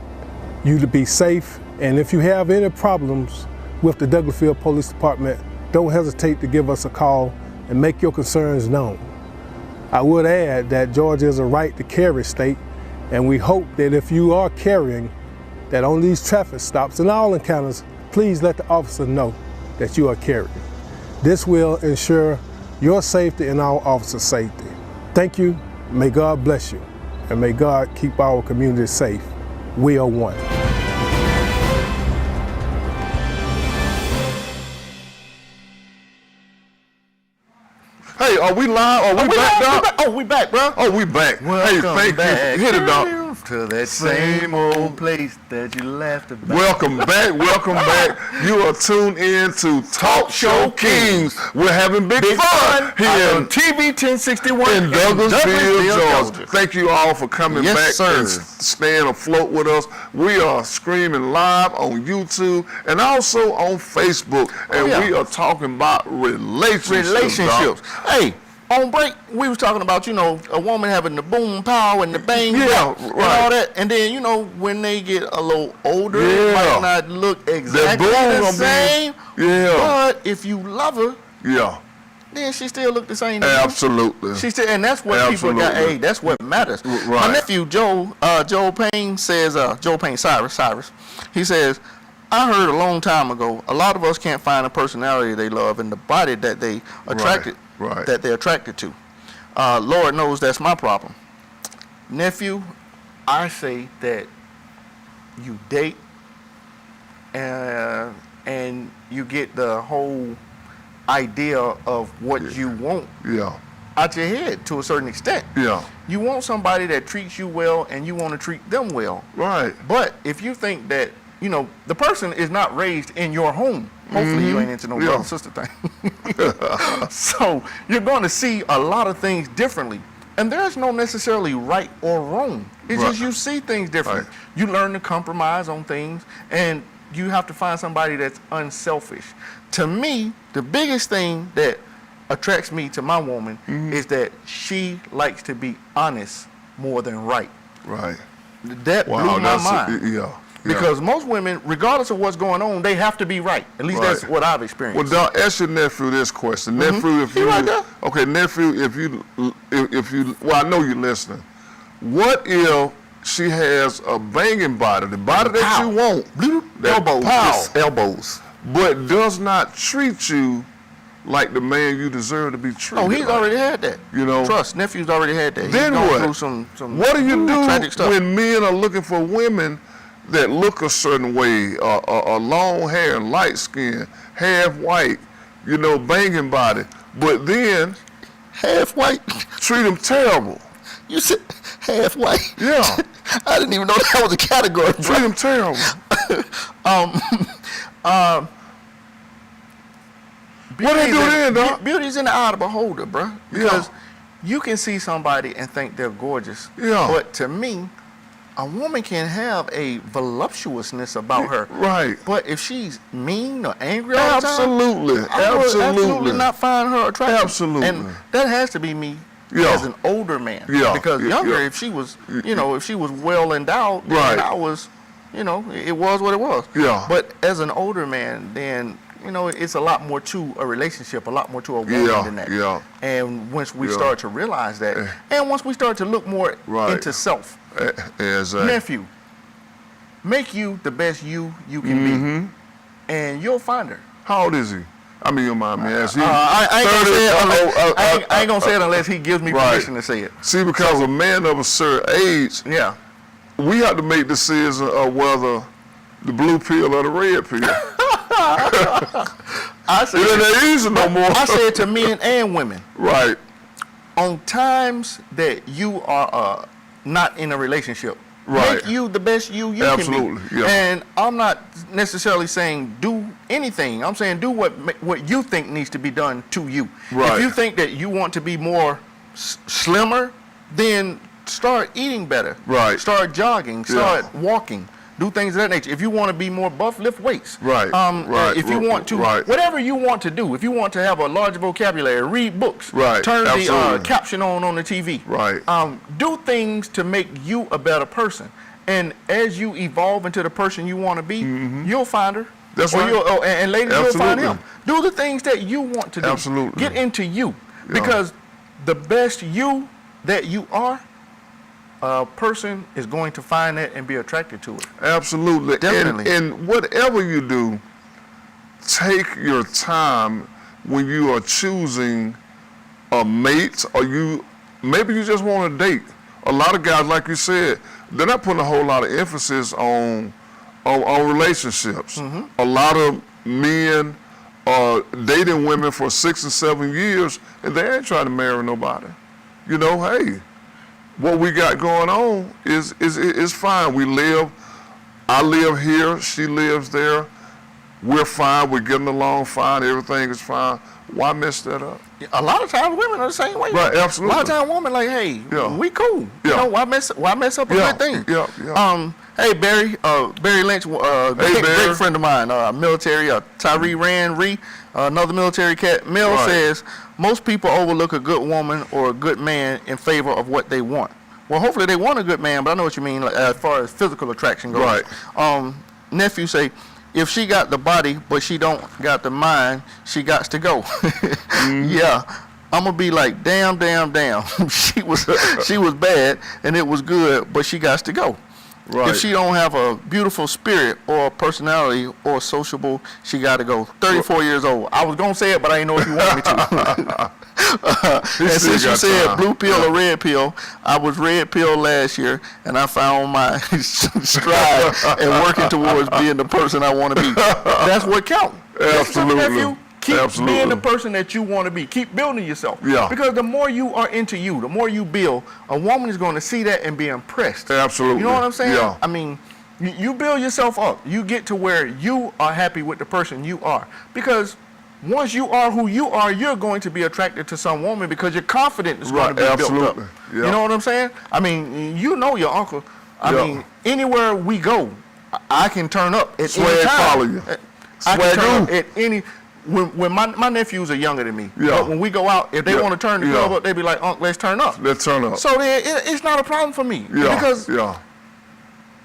you to be safe, and if you have any problems with the Douglasville Police Department, don't hesitate to give us a call and make your concerns known. I would add that Georgia is a right to carry state, and we hope that if you are carrying, that on these traffic stops and all encounters, please let the officer know that you are carrying. This will ensure your safety and our officers' safety. Thank you, may God bless you, and may God keep our community safe. We are one. Hey, are we live? Are we back, Doc? Oh, we back, bro. Oh, we back. Hey, thank you. Hit it, Doc. To that same old place that you left about. Welcome back, welcome back. You are tuned in to Talk Show Kings. We're having big fun here on TV 1061 in Douglasville, Georgia. Thank you all for coming back sir. and staying afloat with us. We are streaming live on YouTube and also on Facebook, and we are talking about relationships. Hey, on break, we was talking about, you know, a woman having the boom pow and the bang and all that. And then, you know, when they get a little older, it might not look exactly the same. But if you love her, then she still look the same. Absolutely. She still, and that's what people got. Hey, that's what matters. My nephew Joel Payne says, Joel Payne Cyrus. He says, I heard a long time ago, a lot of us can't find a personality they love and the body that they attracted. That they're attracted to. Lord knows that's my problem. Nephew, I say that you date and you get the whole idea of what you want out your head to a certain extent. You want somebody that treats you well and you want to treat them well. But if you think that, you know, the person is not raised in your home, hopefully you ain't into no brother sister thing. So you're going to see a lot of things differently. And there's no necessarily right or wrong. It's just you see things differently. You learn to compromise on things, and you have to find somebody that's unselfish. To me, the biggest thing that attracts me to my woman is that she likes to be honest more than right. That blew my mind. Because most women, regardless of what's going on, they have to be right. At least that's what I've experienced. Well, Doc, ask your nephew this question. Nephew, if you, nephew, if you, well, I know you're listening. What if she has a banging body, the body that you want, elbows, but does not treat you like the man you deserve to be treated? Oh, he's already had that. You know, trust, nephew's already had that. Then he's what? Some what do you do tragic stuff. when men are looking for women that look a certain way, long hair, light skin, half white, you know, banging body, but then half white, treat them terrible? You said half white? Yeah. I didn't even know that was a category. Treat them terrible. What they do then, Doc? Beauty's in the eye of the beholder, bruh. Because you can see somebody and think they're gorgeous. But to me, a woman can have a voluptuousness about her. Right. But if she's mean or angry all the time, absolutely, I would absolutely not find her attractive. Absolutely. And that has to be me as an older man. Yeah. Because younger, if she was, if she was well endowed, then I was, it was what it was. Yeah. But as an older man, then, it's a lot more to a relationship, a lot more to a woman than that. Yeah. And once we start to realize that, and once we start to look more into self, nephew, make you the best you can be, and you'll find her. How old is he? I mean, you mind me asking. I ain't gonna say it unless he gives me permission to say it. See, because a man of a certain age, we have to make decisions of whether the blue pill or the red pill. I say it ain't easy no more. I say it to men and women. Right. On times that you are not in a relationship, make you the best you can be. Yeah. And I'm not necessarily saying do anything. I'm saying do what you think needs to be done to you. Right. If you think that you want to be more slimmer, then start eating better. Right. Start jogging. Start walking. Do things of that nature. If you want to be more buff, lift weights. Right. If you want to, whatever you want to do. If you want to have a larger vocabulary, read books. Right. Turn the caption on the TV. Right. Do things to make you a better person. And as you evolve into the person you want to be, you'll find her. That's right. And ladies, you'll find him. Do the things that you want to do. Absolutely. Get into you. Because the best you that you are, a person is going to find that and be attracted to it. Absolutely. Definitely. And whatever you do, take your time when you are choosing a mate, or maybe you just want to date. A lot of guys, like you said, they're not putting a whole lot of emphasis on relationships. A lot of men are dating women for 6 and 7 years, and they ain't trying to marry nobody. Hey, what we got going on is fine. I live here, she lives there. We're fine, we're getting along fine, everything is fine. Why mess that up? A lot of times women are the same way. Right, absolutely. A lot of times women like, hey, we cool. Why mess up a good thing? Hey, Barry Lynch, great friend of mine, military, Tyree Rand, another military cat. Mill says, most people overlook a good woman or a good man in favor of what they want. Well, hopefully they want a good man, but I know what you mean as far as physical attraction goes. Right. Nephew say, if she got the body, but she don't got the mind, she got to go. Yeah. I'm gonna be like, damn. she was bad and it was good, but she got to go. Right. If she don't have a beautiful spirit or personality or sociable, she got to go. 34 years old. I was gonna say it, but I didn't know if you wanted me to. And since you said blue pill or red pill, I was red pill last year, and I found my stride and working towards being the person I want to be. That's what counts. Absolutely. Keep being the person that you want to be. Keep building yourself. Yeah. Because the more you are into you, the more you build, a woman is going to see that and be impressed. Absolutely. You know what I'm saying? Yeah. I mean, you build yourself up. You get to where you are happy with the person you are. Because once you are who you are, you're going to be attracted to some woman because your confidence is going to be built up. Yeah. You know what I'm saying? I mean, you know your uncle. I mean, anywhere we go, I can turn up at any time. Follow you. I can turn up at any. When my nephews are younger than me, but when we go out, if they want to turn the club up, they be like, "Unc, let's turn up." Let's turn up. So it's not a problem for me because I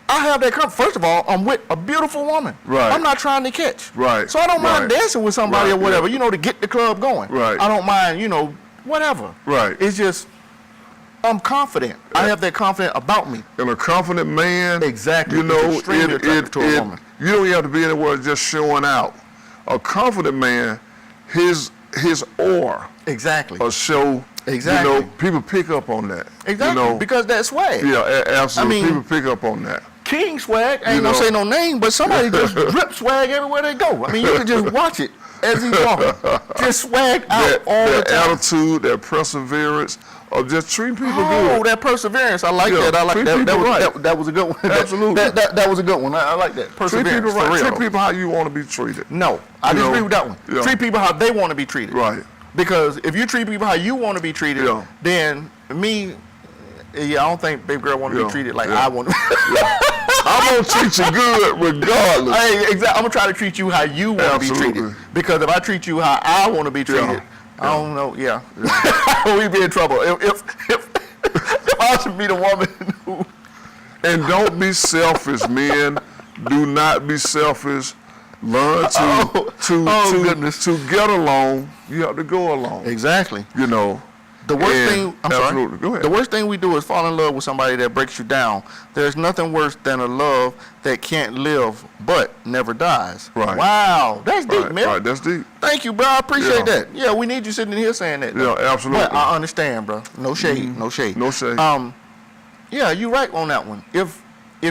have that comfort. First of all, I'm with a beautiful woman. Right. I'm not trying to catch. Right. So I don't mind dancing with somebody or whatever, to get the club going. Right. I don't mind, whatever. Right. It's just I'm confident. I have that confidence about me. And a confident man, exactly. Extremely attracted to a woman. You don't have to be anywhere just showing out. A confident man, his aura, a show. Exactly. People pick up on that. Exactly. Because that's swag. Yeah, absolutely. People pick up on that. King swag. I ain't gonna say no name, but somebody just drip swag everywhere they go. I mean, you can just watch it as he's walking. Just swag out all the time. That attitude, that perseverance of just treating people good. Oh, that perseverance. I like that. I like that. That was a good one. Absolutely. That was a good one. I like that. Perseverance. Treat people right. For real. Treat people how you want to be treated. No, I disagree with that one. Yeah. Treat people how they want to be treated. Right. Because if you treat people how you want to be treated, then me, Yeah, I don't think baby girl want to be treated like I want to. I'm going to treat you good regardless. Hey, exactly. I'm going to try to treat you how you want to be treated. Because if I treat you how I want to be treated, I don't know, we'd be in trouble. If I should be the woman who... And don't be selfish, men. Do not be selfish. Learn to get along. You have to go along. Exactly. You know. The worst thing, absolutely. Go ahead. The worst thing we do is fall in love with somebody that breaks you down. There's nothing worse than a love that can't live but never dies. Right. Wow, that's deep, man. Right, that's deep. Thank you, bro. I appreciate that. Yeah, we need you sitting in here saying that. Yeah, absolutely. But I understand, bro. No shade, no shade. No shade. Yeah, you're right on that one. If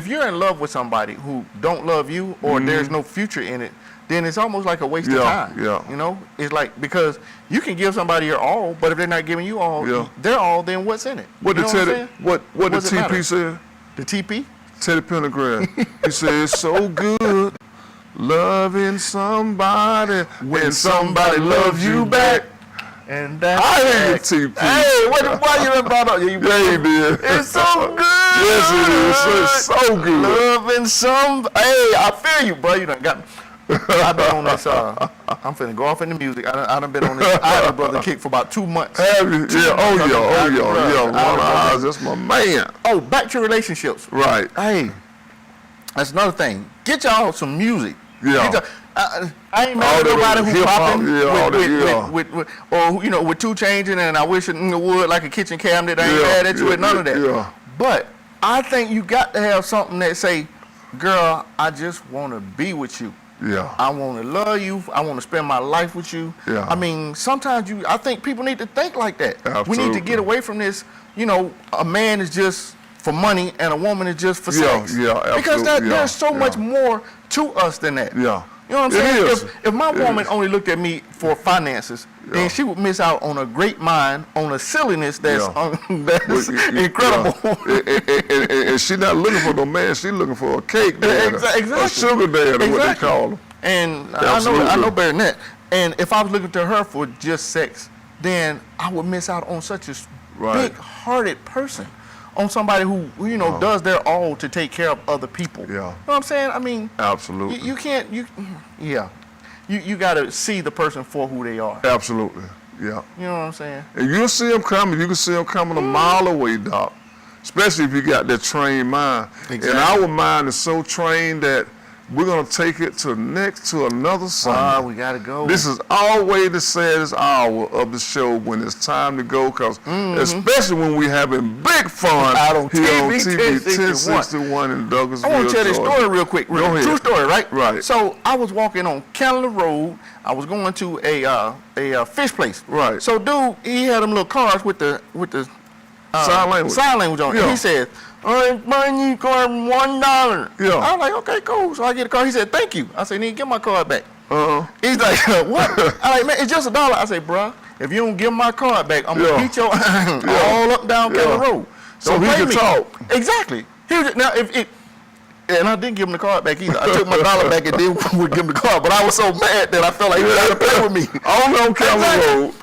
you're in love with somebody who don't love you or there's no future in it, then it's almost like a waste of time. Yeah. You know, it's like, because you can give somebody your all, but if they're not giving you all, their all, then what's in it? What the TP said? The TP? Teddy Pendergrass. He said, it's so good loving somebody when somebody loves you back. And that's I hate TP. Hey, why you done brought up? You did. It's so good. Yes, it is. It's so good. Loving some. Hey, I feel you, bro. You done got me. I've been on this. I'm finna go off in the music. I done been on this Isley Brother kick for about 2 months. Have you? Yeah. That's my man. Oh, back to relationships. Right. Hey, that's another thing. Get y'all some music. Yeah. I ain't mad at nobody who popping with 2 Chainz and I wish it would like a kitchen cabinet. I ain't mad at you with none of that. Yeah. But I think you got to have something that say, girl, I just want to be with you. Yeah. I want to love you. I want to spend my life with you. Yeah. I mean, sometimes I think people need to think like that. Absolutely. We need to get away from this, a man is just for money and a woman is just for sex. Yeah, absolutely. Because there's so much more to us than that. Yeah. You know what I'm saying? If my woman only looked at me for finances, then she would miss out on a great mind, on a silliness that's incredible. And she's not looking for no man. She's looking for a cake daddy, exactly. a sugar daddy, what they call them. And I know better than that. And if I was looking to her for just sex, then I would miss out on such a big-hearted person, on somebody who does their all to take care of other people. Yeah. You know what I'm saying? I mean, absolutely. You can't. You got to see the person for who they are. Absolutely. Yeah. You know what I'm saying? And you'll see them coming. You can see them coming a mile away, Doc. Especially if you got that trained mind. Exactly. And our mind is so trained that we're going to take it to another Sunday. We got to go. This is always the saddest hour of the show when it's time to go, because especially when we're having big fun out on here on TV 1061 in Douglasville, I want to tell this story real quick. Go ahead. True story, right? Right. So I was walking on Canada Road. I was going to a fish place. Right. So dude, he had them little cars with the sign language on it. And he said, I'm buying you car $1. Yeah. I was like, okay, cool. So I get a car. He said, thank you. I said, need to get my card back. He's like, what? I like, man, it's just $1. I say, bruh, if you don't give my card back, I'm gonna beat your all up down Canada Road. So he can talk. Exactly. Now and I didn't give him the card back either. I took my $1 back and then would give him the card. But I was so mad that I felt like he was trying to play with me. All on Canada Road.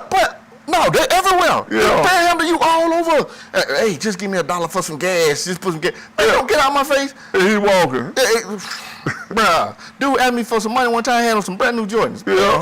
But no, they're everywhere. Yeah. Panhandle you all over. Hey, just give me $1 for some gas. Just put some gas. Hey, don't get out of my face. And he walking. Bruh, dude asked me for some money one time. I had on some brand new Jordans. Yeah.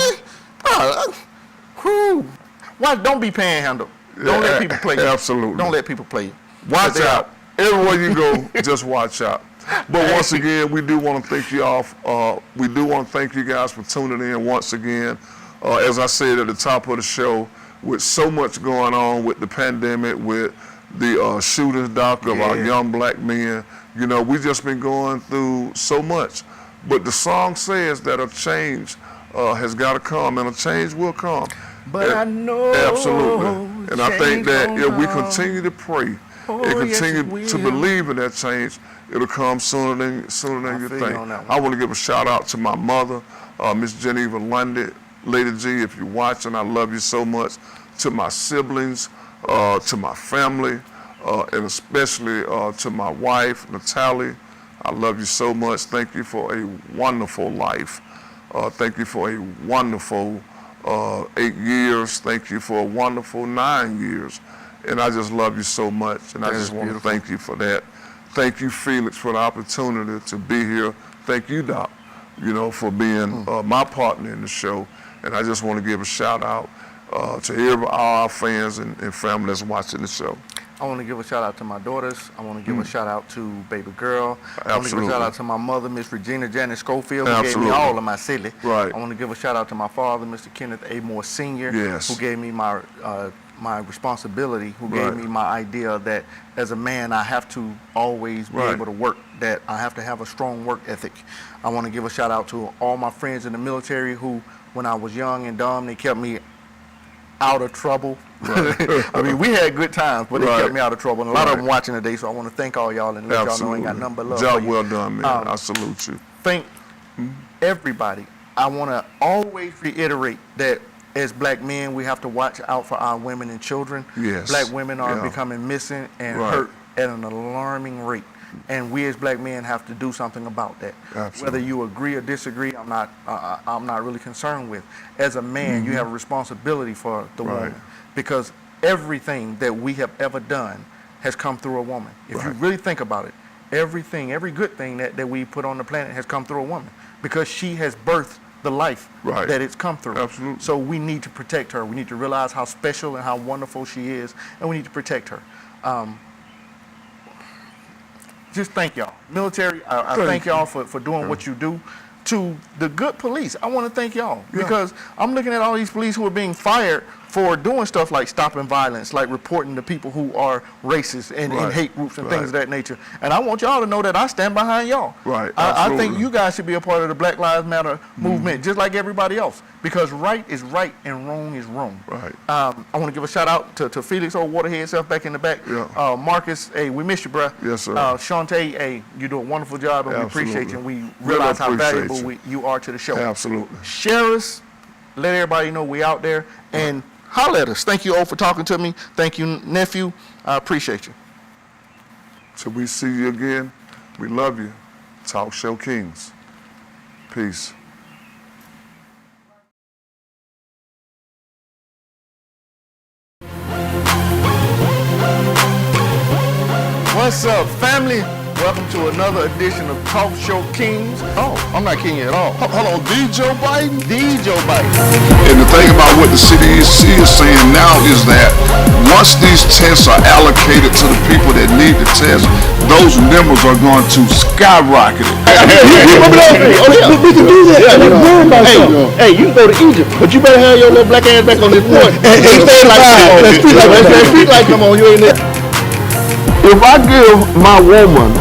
Why? Don't be panhandle. Don't let people play you. Absolutely. Don't let people play you. Watch out. Everywhere you go, just watch out. But once again, we do want to thank you all. We do want to thank you guys for tuning in once again. As I said at the top of the show, with so much going on with the pandemic, with the shooters, Doc, of our young black men, we just been going through so much. But the song says that a change has got to come, and a change will come. But I know. Absolutely. And I think that if we continue to pray and continue to believe in that change, it'll come sooner than you think. I want to give a shout out to my mother, Miss Geneva Lundy. Lady G, if you're watching, I love you so much. To my siblings, to my family, and especially to my wife, Natalie, I love you so much. Thank you for a wonderful life. Thank you for a wonderful 8 years. Thank you for a wonderful 9 years. And I just love you so much, and I just want to thank you for that. Thank you, Felix, for the opportunity to be here. Thank you, Doc, you know, for being my partner in the show. And I just want to give a shout out to all our fans and family that's watching the show. I want to give a shout out to my daughters. I want to give a shout out to baby girl. Absolutely. I want to give a shout out to my mother, Miss Regina Janet Schofield, who gave me all of my silly. Right. I want to give a shout out to my father, Mr. Kenneth A. Moore Sr., who gave me my my responsibility, who gave me my idea that as a man I have to always be able to work, that I have to have a strong work ethic. I want to give a shout out to all my friends in the military who, when I was young and dumb, they kept me out of trouble. I mean, we had good times, but they kept me out of trouble. And a lot of them watching today, so I want to thank all y'all and let y'all know I ain't got nothing but love for you. Job well done, man. I salute you. Thank everybody. I want to always reiterate that as black men, we have to watch out for our women and children. Yes. Black women are becoming missing and hurt at an alarming rate. And we as black men have to do something about that. Absolutely. Whether you agree or disagree, I'm not really concerned with. As a man, you have a responsibility for the woman, because everything that we have ever done has come through a woman. If you really think about it, everything, every good thing that we put on the planet has come through a woman, because she has birthed the life that it's come through. Absolutely. So we need to protect her. We need to realize how special and how wonderful she is, and we need to protect her. Just thank y'all. Military, I thank y'all for doing what you do. To the good police, I want to thank y'all, because I'm looking at all these police who are being fired for doing stuff like stopping violence, like reporting to people who are racist and in hate groups and things of that nature. And I want y'all to know that I stand behind y'all. I think you guys should be a part of the Black Lives Matter movement, just like everybody else, because right is right and wrong is wrong. I want to give a shout out to Felix, old waterhead self back in the back. Marcus, hey, we miss you, bruh. Yes, sir. Shantae, hey, you do a wonderful job, and we appreciate you, and we realize how valuable you are to the show. Absolutely. Share us, let everybody know we out there, and holler at us. Thank you all for talking to me. Thank you, nephew. I appreciate you. Till we see you again, we love you. Talk Show Kings. Peace. What's up, family? Welcome to another edition of Talk Show Kings. Oh, I'm not king at all. Hold on, D. Joe Biden? D. Joe Biden. And the thing about what the CDC is saying now is that once these tests are allocated to the people that need the test, those numbers are going to skyrocket it. We can do that. Hey, you can go to Egypt, but you better have your little black ass back on this porch. And stay like that. Street light come on, you ain't there. If I give my woman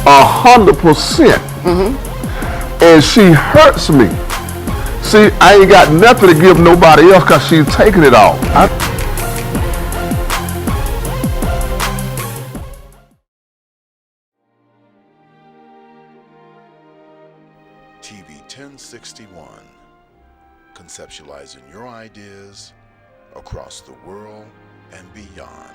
100% and she hurts me, see, I ain't got nothing to give nobody else because she's taking it all. TV 1061, conceptualizing your ideas across the world and beyond.